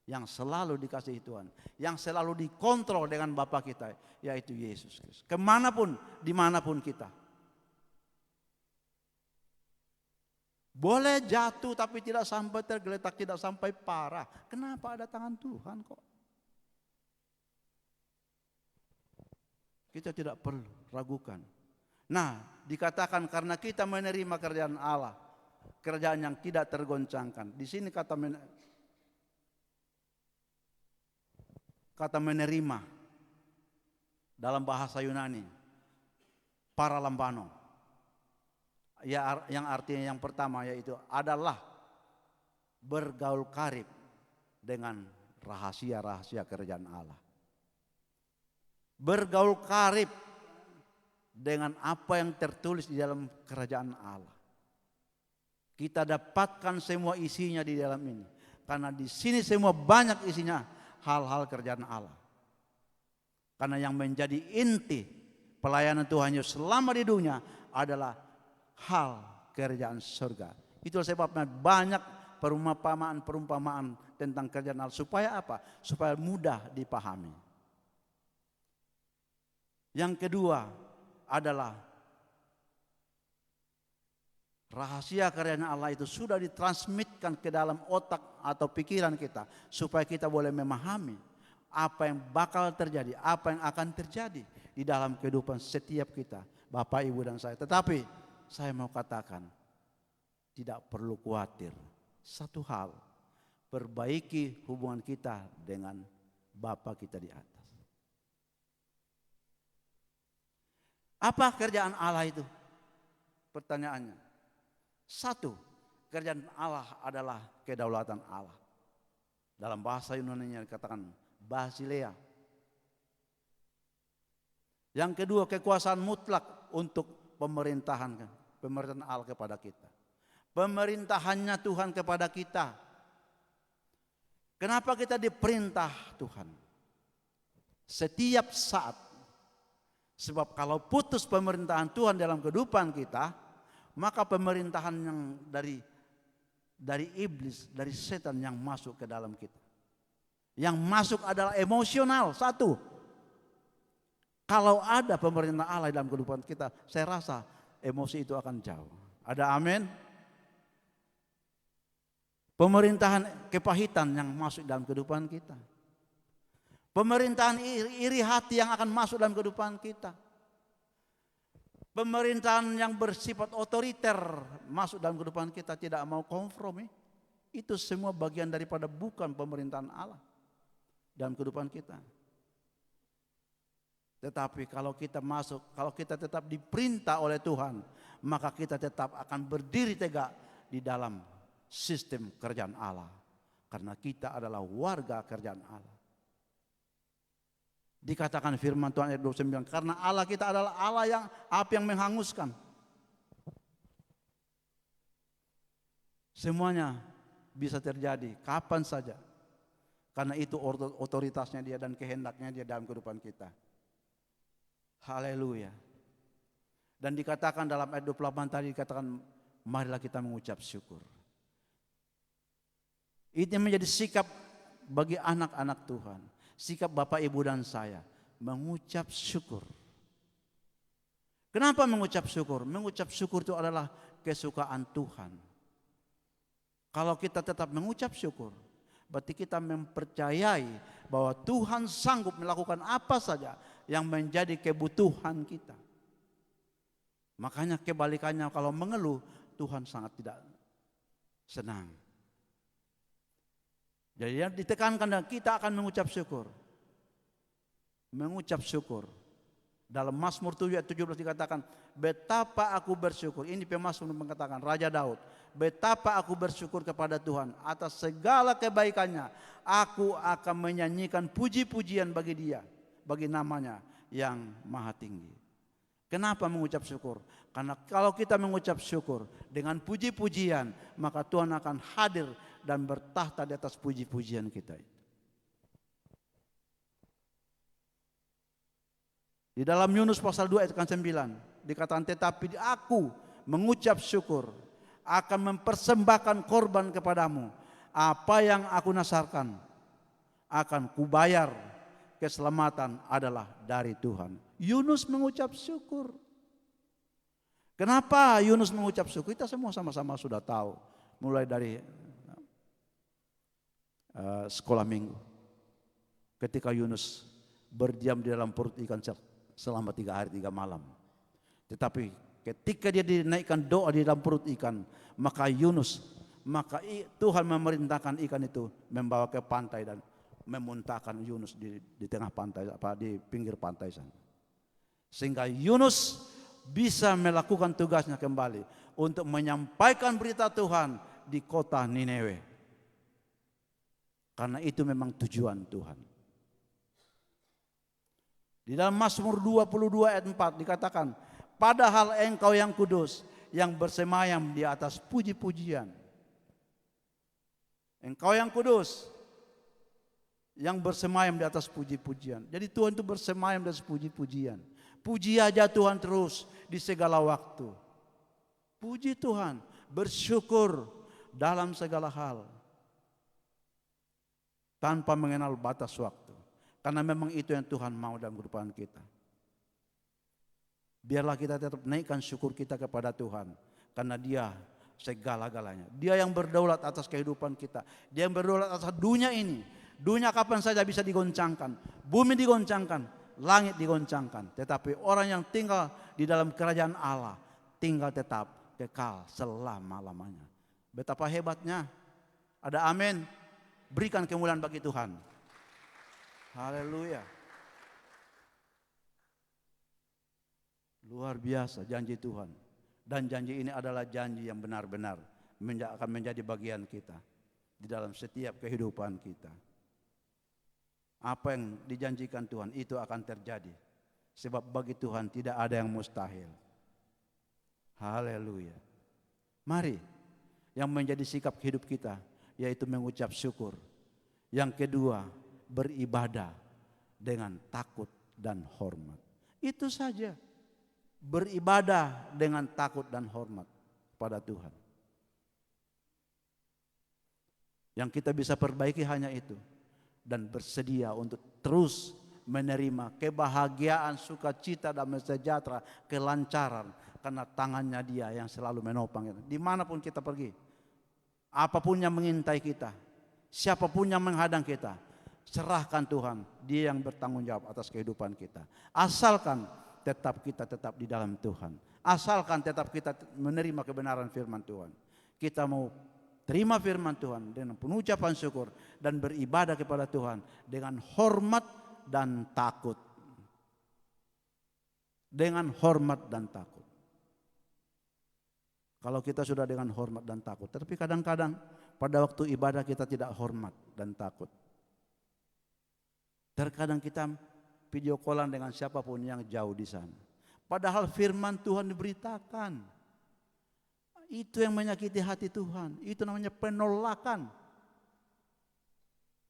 D: yang selalu dikasihi Tuhan, yang selalu dikontrol dengan Bapa kita, yaitu Yesus Kristus. Kemanapun, dimanapun kita. Boleh jatuh tapi tidak sampai tergeletak, tidak sampai parah. Kenapa? Ada tangan Tuhan kok. Kita tidak perlu ragukan. Nah, dikatakan karena kita menerima kerajaan Allah, kerajaan yang tidak tergoncangkan. Di sini kata menerima dalam bahasa Yunani, paralambano. Ya, yang artinya yang pertama yaitu adalah bergaul karib dengan rahasia-rahasia kerajaan Allah. Bergaul karib dengan apa yang tertulis di dalam kerajaan Allah. Kita dapatkan semua isinya di dalam ini. Karena di sini semua banyak isinya hal-hal kerajaan Allah. Karena yang menjadi inti pelayanan Tuhan Yesus selama di dunia adalah hal kerajaan surga. Itulah sebabnya banyak perumpamaan tentang kerajaan Allah. Supaya apa? Supaya mudah dipahami. Yang kedua adalah rahasia kerajaan Allah itu sudah ditransmitkan ke dalam otak atau pikiran kita supaya kita boleh memahami apa yang bakal terjadi, apa yang akan terjadi di dalam kehidupan setiap kita, Bapak, Ibu, dan saya. Tetapi saya mau katakan, tidak perlu khawatir. Satu hal, perbaiki hubungan kita dengan Bapa kita di atas. Apa kerjaan Allah itu? Pertanyaannya. Satu, kerjaan Allah adalah kedaulatan Allah. Dalam bahasa Yunani dikatakan Basileia. Yang kedua, kekuasaan mutlak untuk pemerintahan Allah kepada kita. Pemerintahannya Tuhan kepada kita. Kenapa kita diperintah Tuhan? Setiap saat. Sebab kalau putus pemerintahan Tuhan dalam kehidupan kita, maka pemerintahan yang dari iblis, dari setan yang masuk ke dalam kita. Yang masuk adalah emosional, satu. Kalau ada pemerintahan Allah dalam kehidupan kita, saya rasa emosi itu akan jauh. Ada amin? Pemerintahan kepahitan yang masuk dalam kehidupan kita. Pemerintahan iri hati yang akan masuk dalam kehidupan kita. Pemerintahan yang bersifat otoriter masuk dalam kehidupan kita, tidak mau kompromi. Itu semua bagian daripada bukan pemerintahan Allah dalam kehidupan kita. Tetapi kalau kita masuk, kalau kita tetap diperintah oleh Tuhan, maka kita tetap akan berdiri tegak di dalam sistem kerajaan Allah. Karena kita adalah warga kerajaan Allah. Dikatakan firman Tuhan ayat 29, karena Allah kita adalah Allah yang api yang menghanguskan. Semuanya bisa terjadi kapan saja. Karena itu otoritasnya dia dan kehendaknya dia dalam kehidupan kita. Haleluya. Dan dikatakan dalam ayat 28 tadi, dikatakan marilah kita mengucap syukur. Itu menjadi sikap bagi anak-anak Tuhan. Sikap Bapak, Ibu, dan saya mengucap syukur. Kenapa mengucap syukur? Mengucap syukur itu adalah kesukaan Tuhan. Kalau kita tetap mengucap syukur, berarti kita mempercayai bahwa Tuhan sanggup melakukan apa saja yang menjadi kebutuhan kita. Makanya kebalikannya, kalau mengeluh, Tuhan sangat tidak senang. Jadi yang ditekankan dan kita akan mengucap syukur. Mengucap syukur. Dalam Mazmur 7 ayat 17 dikatakan, betapa aku bersyukur. Ini pemazmur mengatakan, Raja Daud, betapa aku bersyukur kepada Tuhan atas segala kebaikannya. Aku akan menyanyikan puji-pujian bagi dia, bagi namanya yang maha tinggi. Kenapa mengucap syukur? Karena kalau kita mengucap syukur dengan puji-pujian, maka Tuhan akan hadir dan bertahta di atas puji-pujian kita itu. Di dalam Yunus pasal 2 ayat 9 dikatakan, tetapi aku mengucap syukur akan mempersembahkan korban kepadamu. Apa yang aku nasarkan akan kubayar, keselamatan adalah dari Tuhan. Yunus mengucap syukur. Kenapa Yunus mengucap syukur? Kita semua sama-sama sudah tahu. Mulai dari sekolah minggu. Ketika Yunus berdiam di dalam perut ikan selama 3 hari 3 malam. Tetapi ketika dia dinaikkan doa di dalam perut ikan, maka Tuhan memerintahkan ikan itu membawa ke pantai dan memuntahkan Yunus di tengah pantai, di pinggir pantai sana. Sehingga Yunus bisa melakukan tugasnya kembali untuk menyampaikan berita Tuhan di kota Nineve. Karena itu memang tujuan Tuhan. Di dalam Mazmur 22 ayat 4 dikatakan, padahal engkau yang kudus, yang bersemayam di atas puji-pujian. Engkau yang kudus, yang bersemayam di atas puji-pujian. Jadi Tuhan itu bersemayam di atas puji-pujian. Puji aja Tuhan terus di segala waktu. Puji Tuhan, bersyukur dalam segala hal. Tanpa mengenal batas waktu. Karena memang itu yang Tuhan mau dalam kehidupan kita. Biarlah kita tetap naikkan syukur kita kepada Tuhan. Karena Dia segala-galanya. Dia yang berdaulat atas kehidupan kita. Dia yang berdaulat atas dunia ini. Dunia kapan saja bisa digoncangkan. Bumi digoncangkan. Langit digoncangkan. Tetapi orang yang tinggal di dalam kerajaan Allah. Tinggal tetap kekal selama-lamanya. Betapa hebatnya. Ada amin. Berikan kemuliaan bagi Tuhan. Haleluya. Luar biasa janji Tuhan. Dan janji ini adalah janji yang benar-benar akan menjadi bagian kita di dalam setiap kehidupan kita. Apa yang dijanjikan Tuhan itu akan terjadi. Sebab bagi Tuhan tidak ada yang mustahil. Haleluya. Mari yang menjadi sikap hidup kita yaitu mengucap syukur. Yang kedua, beribadah dengan takut dan hormat. Itu saja. Beribadah dengan takut dan hormat pada Tuhan. Yang kita bisa perbaiki hanya itu. Dan bersedia untuk terus menerima kebahagiaan, sukacita, damai sejahtera, kelancaran. Karena tangannya Dia yang selalu menopang kita. Dimanapun kita pergi. Apapun yang mengintai kita, siapapun yang menghadang kita, serahkan Tuhan. Dia yang bertanggung jawab atas kehidupan kita. Asalkan kita tetap di dalam Tuhan. Asalkan tetap kita menerima kebenaran firman Tuhan. Kita mau terima firman Tuhan dengan penuh ucapan syukur dan beribadah kepada Tuhan dengan hormat dan takut. Dengan hormat dan takut. Kalau kita sudah dengan hormat dan takut. Tapi kadang-kadang pada waktu ibadah kita tidak hormat dan takut. Terkadang kita video callan dengan siapapun yang jauh di sana. Padahal firman Tuhan diberitakan. Itu yang menyakiti hati Tuhan. Itu namanya penolakan.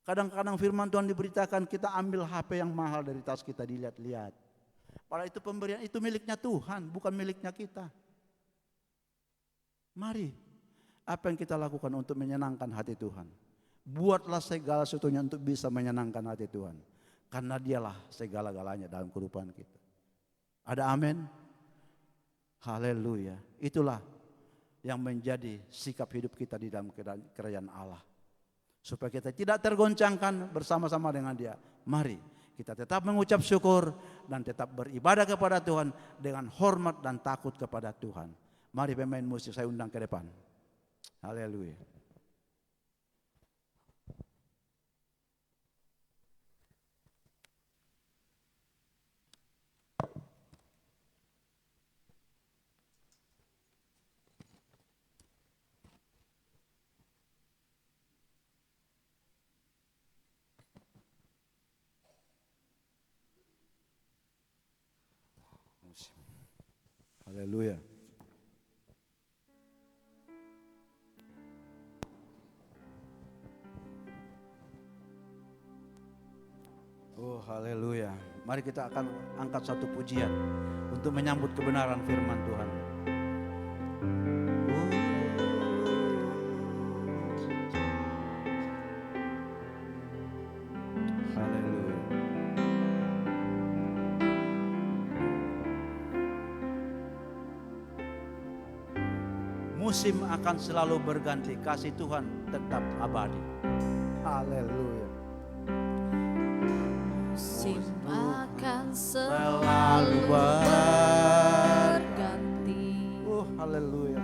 D: Kadang-kadang firman Tuhan diberitakan, kita ambil HP yang mahal dari tas kita, dilihat-lihat. Padahal itu pemberian, itu miliknya Tuhan, bukan miliknya kita. Mari, apa yang kita lakukan untuk menyenangkan hati Tuhan? Buatlah segala sesuatunya untuk bisa menyenangkan hati Tuhan. Karena Dialah segala-galanya dalam kehidupan kita. Ada amin? Haleluya. Itulah yang menjadi sikap hidup kita di dalam kerajaan Allah. Supaya kita tidak tergoncangkan bersama-sama dengan Dia. Mari kita tetap mengucap syukur dan tetap beribadah kepada Tuhan dengan hormat dan takut kepada Tuhan. Mari pemain musik saya undang ke depan. Haleluya. Haleluya. Oh haleluya. Mari kita akan angkat satu pujian untuk menyambut kebenaran firman Tuhan. Haleluya. Musim akan selalu berganti, kasih Tuhan tetap abadi. Haleluya.
A: Musim akan
D: Selalu
A: selalu berganti.
D: Haleluya.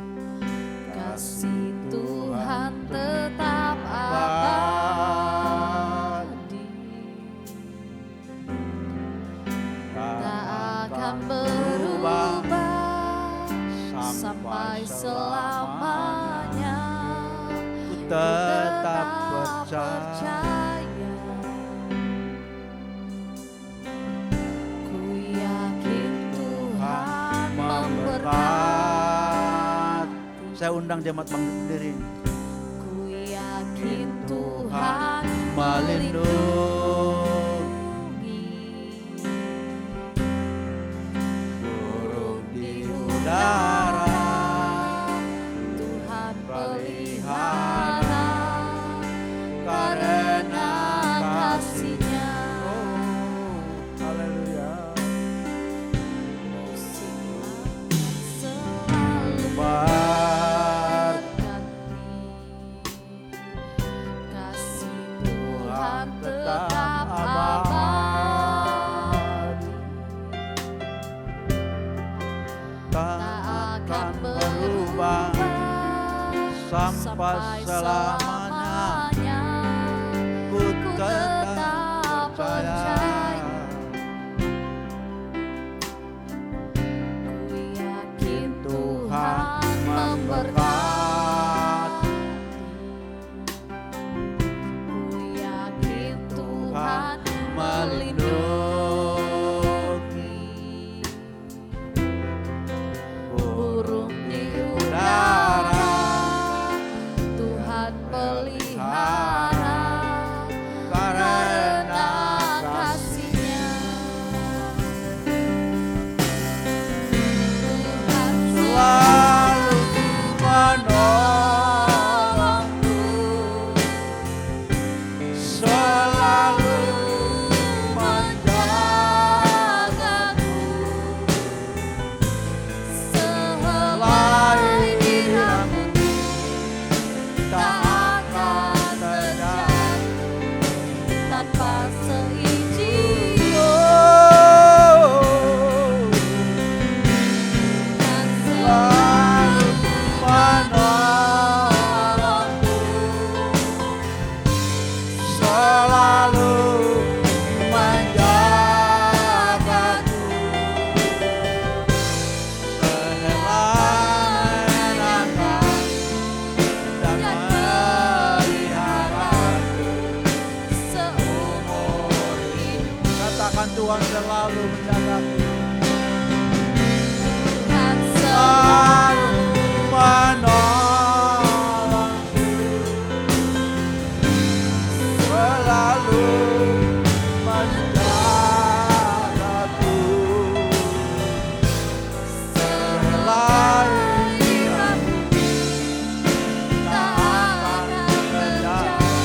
A: Kasih Tuhan tetap abadi. Tak akan berubah sampai selamanya.
D: Ku tetap percaya.
A: Ku yakin Tuhan memberkati.
D: Saya undang jemaat berdiri.
A: Ku yakin Tuhan
D: melindungi. Burung di udara sampai selamanya. Ku tetap percaya.
A: Ku yakin
D: Tuhan
A: Tuhan memberkati. Ku yakin Tuhan melindungi. Burung di udara Tuhan pelihara karena kasih-Nya. Tuhan
D: Selalu menolongku, selalu
A: menjagaku. Sehelai di rambut tak akan terjatuh tanpa seizin. Tuhan selalu menolongku,
D: selalu menjagaku. Sehelai nafas dan meliharaku
A: seumur hidup.
D: Katakan Tuhan selalu menjagaku.
A: Tuhan
D: Selalu menolongku, selalu menjagaku. Sehelai
A: rambut tak akan terjatuh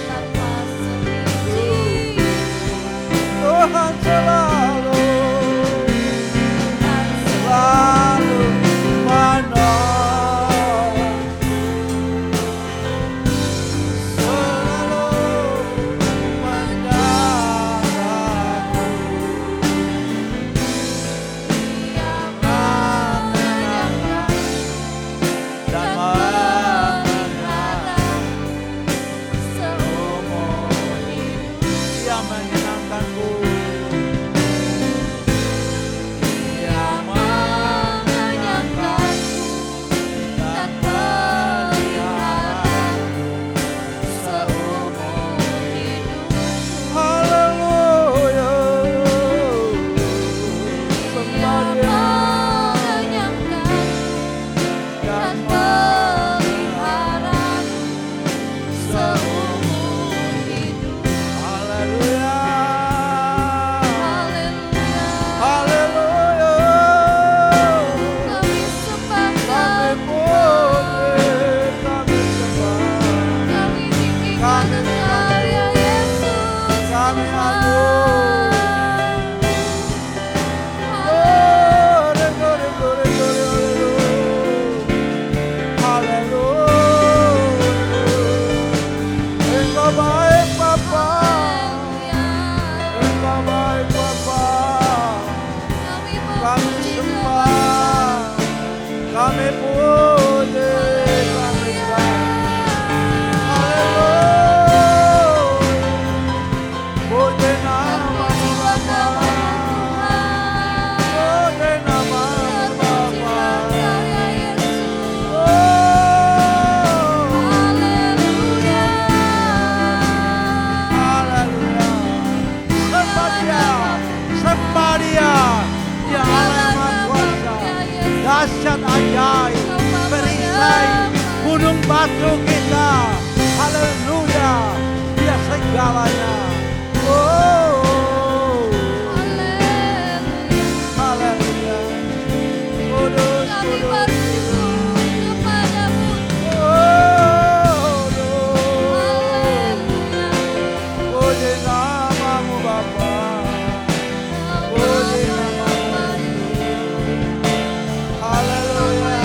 A: tanpa seizin.
D: Tuhan selalu dahsyat ajaib, perisai gunung batu kita. Haleluya, dia segalanya. Oh, haleluya. Kudus, kudus. Puji namamu Bapa, puji namamu. Haleluya,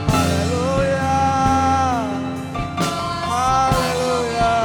D: haleluya, haleluya.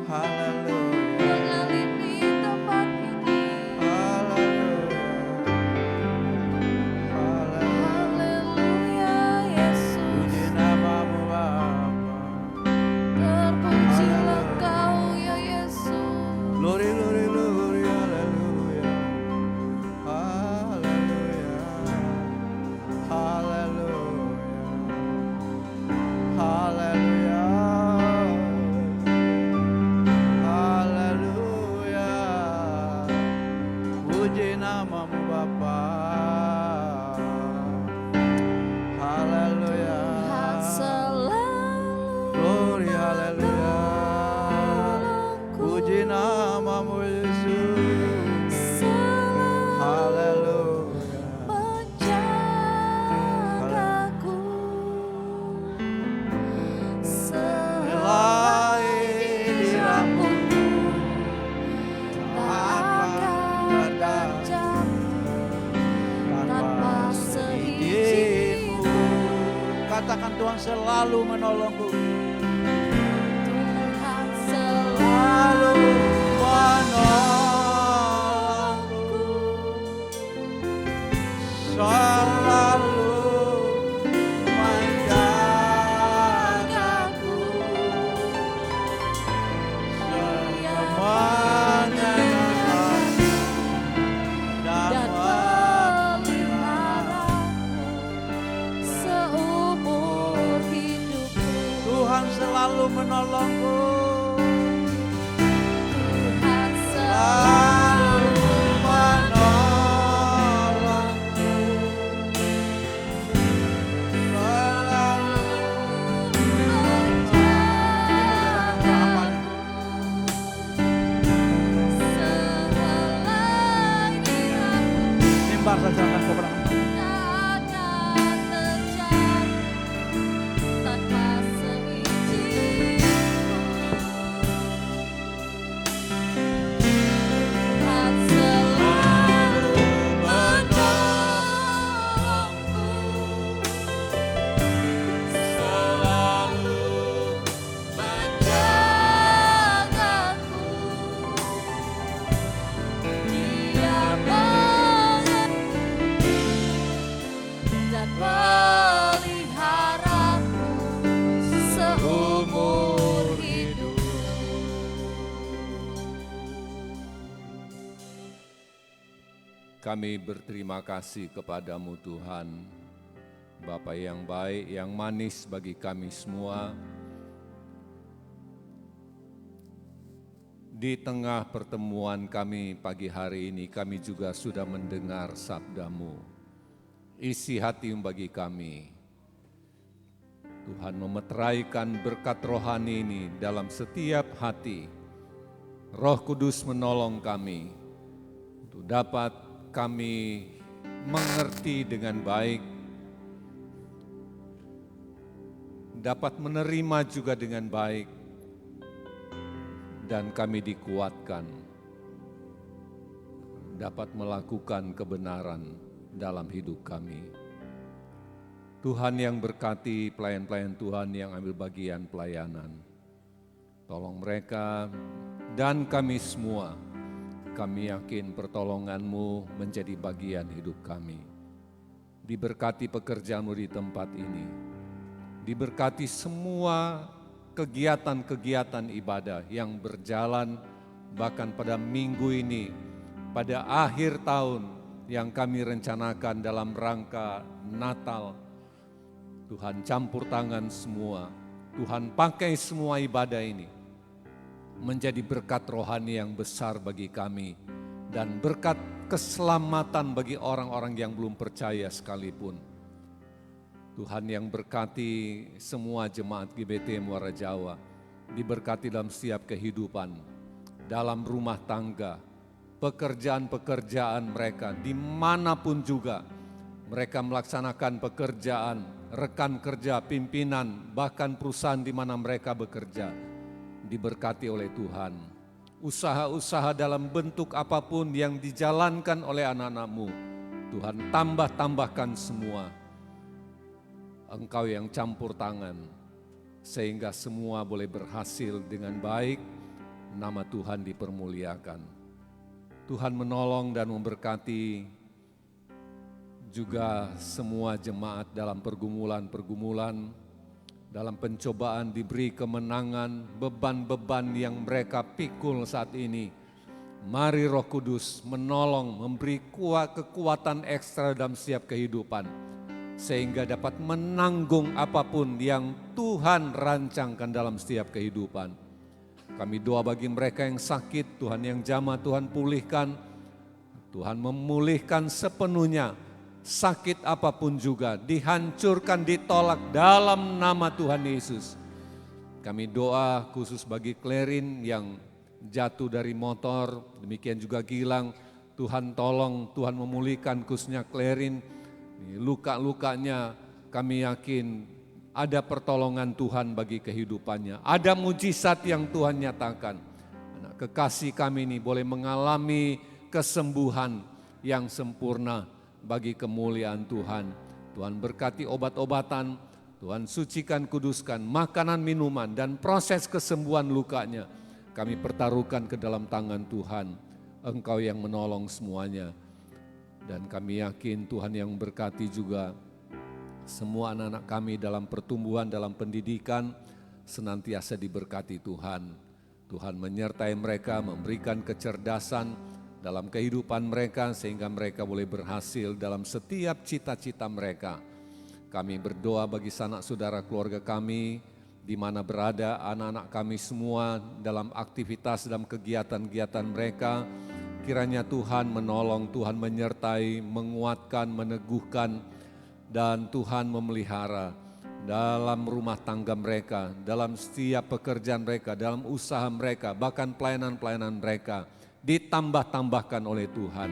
D: Haleluya.
A: Mengaliri tempat ini.
D: Haleluya. Haleluya.
A: Haleluya Yesus.
D: Puji namamu Bapa.
A: Terpujilah Kau ya Yesus.
D: Glory, glory, glory, haleluya. Haleluya. Haleluya. Haleluya. Haleluya. Puji namamu Bapa. Haleluya.
A: Tuhan selalu
D: Glory, haleluya. Puji namamu Yesus.
A: selalu
D: Haleluya.
A: menjagaku.
D: Helai dirampungmu
A: Tak akan terjatuh tanpa seizinku.
D: Katakan Tuhan selalu menolongku.
A: Tuhan selalu
D: Selalu menolongku. Selalu menjagaku. Semuanya
A: dan
D: dan
A: memeliharaku seumur hidupku.
D: Tuhan selalu menolongku.
A: Tuhan
D: Selalu menolongku. Selalu Timbang saja akan kebenaran.
A: tanpa seizinku. Tuhan selalu menolongku, selalu menjagaku. Dia dan peliharaku seumur hidup.
E: Kami berterima kasih kepadamu Tuhan, Bapa yang baik, yang manis bagi kami semua. Di tengah pertemuan kami pagi hari ini, kami juga sudah mendengar sabdamu. Isi hati bagi kami. Tuhan memeteraikan berkat rohani ini dalam setiap hati. Roh Kudus menolong kami untuk dapat kami mengerti dengan baik, dapat menerima juga dengan baik, dan kami dikuatkan dapat melakukan kebenaran dalam hidup kami. Tuhan yang berkati pelayan-pelayan Tuhan yang ambil bagian pelayanan. Tolong mereka dan kami semua. Kami yakin pertolongan-Mu menjadi bagian hidup kami. Diberkati pekerjaan-Mu di tempat ini. Diberkati semua kegiatan-kegiatan ibadah yang berjalan bahkan pada minggu ini, pada akhir tahun yang kami rencanakan dalam rangka Natal. Tuhan campur tangan semua, Tuhan pakai semua ibadah ini menjadi berkat rohani yang besar bagi kami dan berkat keselamatan bagi orang-orang yang belum percaya sekalipun. Tuhan yang berkati semua jemaat GBT Muara Jawa, diberkati dalam setiap kehidupan, dalam rumah tangga, pekerjaan-pekerjaan mereka, dimanapun juga mereka melaksanakan pekerjaan, rekan kerja, pimpinan, bahkan perusahaan di mana mereka bekerja, diberkati oleh Tuhan. Usaha-usaha dalam bentuk apapun yang dijalankan oleh anak-anak-Mu, Tuhan tambah-tambahkan semua. Engkau yang campur tangan, sehingga semua boleh berhasil dengan baik nama Tuhan dipermuliakan. Tuhan menolong dan memberkati juga semua jemaat dalam pergumulan-pergumulan, dalam pencobaan diberi kemenangan, beban-beban yang mereka pikul saat ini. Mari Roh Kudus menolong, memberi kekuatan ekstra dalam setiap kehidupan, sehingga dapat menanggung apapun yang Tuhan rancangkan dalam setiap kehidupan. Kami doa bagi mereka yang sakit, Tuhan yang jamah, Tuhan pulihkan. Tuhan memulihkan sepenuhnya, sakit apapun juga, dihancurkan, ditolak dalam nama Tuhan Yesus. Kami doa khusus bagi Klerin yang jatuh dari motor, demikian juga Gilang. Tuhan tolong, Tuhan memulihkan khususnya Klerin. Luka-lukanya kami yakin ada pertolongan Tuhan bagi kehidupannya. Ada mujizat yang Tuhan nyatakan. Anak kekasih kami ini boleh mengalami kesembuhan yang sempurna bagi kemuliaan Tuhan. Tuhan berkati obat-obatan, Tuhan sucikan, kuduskan, makanan, minuman, dan proses kesembuhan lukanya. Kami pertaruhkan ke dalam tangan Tuhan. Engkau yang menolong semuanya. Dan kami yakin Tuhan yang berkati juga semua anak-anak kami dalam pertumbuhan, dalam pendidikan, senantiasa diberkati Tuhan. Tuhan menyertai mereka, memberikan kecerdasan dalam kehidupan mereka, sehingga mereka boleh berhasil dalam setiap cita-cita mereka. Kami berdoa bagi sanak saudara keluarga kami, di mana berada anak-anak kami semua dalam aktivitas, dalam kegiatan-kegiatan mereka. Kiranya Tuhan menolong, Tuhan menyertai, menguatkan, meneguhkan, dan Tuhan memelihara dalam rumah tangga mereka, dalam setiap pekerjaan mereka, dalam usaha mereka, bahkan pelayanan-pelayanan mereka, ditambah-tambahkan oleh Tuhan.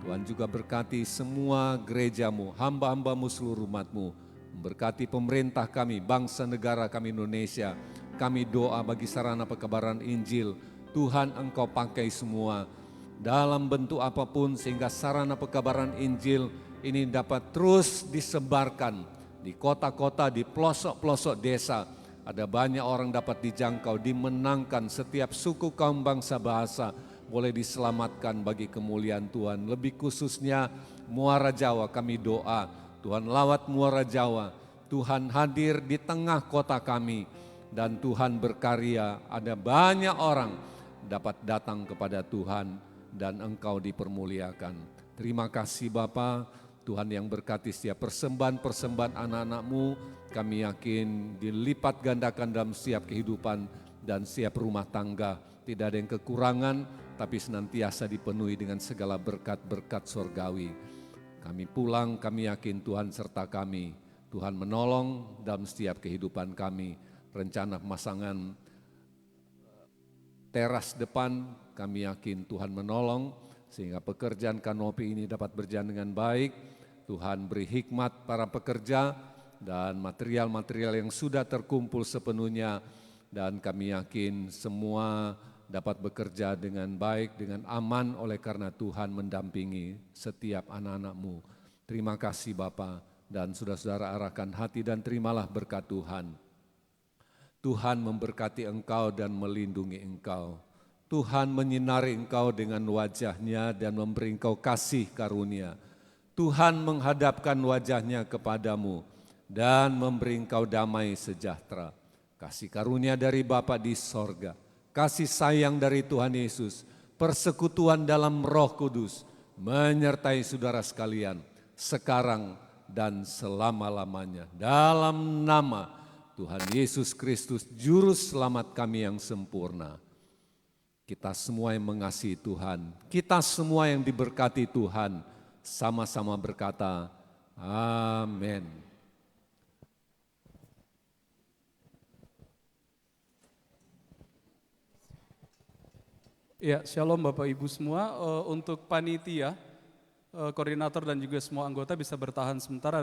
E: Tuhan juga berkati semua gerejamu, hamba-hambamu seluruh umatmu, memberkati pemerintah kami, bangsa negara kami Indonesia. Kami doa bagi sarana pekabaran Injil, Tuhan Engkau pakai semua dalam bentuk apapun, sehingga sarana pekabaran Injil ini dapat terus disebarkan di kota-kota, di pelosok-pelosok desa. Ada banyak orang dapat dijangkau, dimenangkan, setiap suku, kaum, bangsa, bahasa boleh diselamatkan bagi kemuliaan Tuhan. Lebih khususnya Muara Jawa, kami doa Tuhan lawat Muara Jawa, Tuhan hadir di tengah kota kami, dan Tuhan berkarya. Ada banyak orang dapat datang kepada Tuhan dan Engkau dipermuliakan. Terima kasih Bapa, Tuhan yang berkati setiap persembahan-persembahan anak-anak-Mu, kami yakin dilipat gandakan dalam setiap kehidupan dan setiap rumah tangga. Tidak ada yang kekurangan, tapi senantiasa dipenuhi dengan segala berkat-berkat surgawi. Kami pulang, kami yakin Tuhan serta kami. Tuhan menolong dalam setiap kehidupan kami. Rencana pemasangan teras depan, kami yakin Tuhan menolong, sehingga pekerjaan kanopi ini dapat berjalan dengan baik. Tuhan beri hikmat para pekerja dan material-material yang sudah terkumpul sepenuhnya, dan kami yakin semua dapat bekerja dengan baik, dengan aman oleh karena Tuhan mendampingi setiap anak-anak-Mu. Terima kasih Bapa, dan saudara-saudara arahkan hati dan terimalah berkat Tuhan. Tuhan memberkati engkau dan melindungi engkau. Tuhan menyinari engkau dengan wajah-Nya dan memberi engkau kasih karunia. Tuhan menghadapkan wajah-Nya kepadamu dan memberi engkau damai sejahtera. Kasih karunia dari Bapa di sorga, kasih sayang dari Tuhan Yesus, persekutuan dalam Roh Kudus, menyertai saudara sekalian, sekarang dan selama-lamanya. Dalam nama Tuhan Yesus Kristus, Juru Selamat kami yang sempurna. Kita semua yang mengasihi Tuhan, kita semua yang diberkati Tuhan, sama-sama berkata, amin.
F: Ya, shalom Bapak Ibu semua. Untuk panitia, koordinator dan juga semua anggota bisa bertahan sebentar.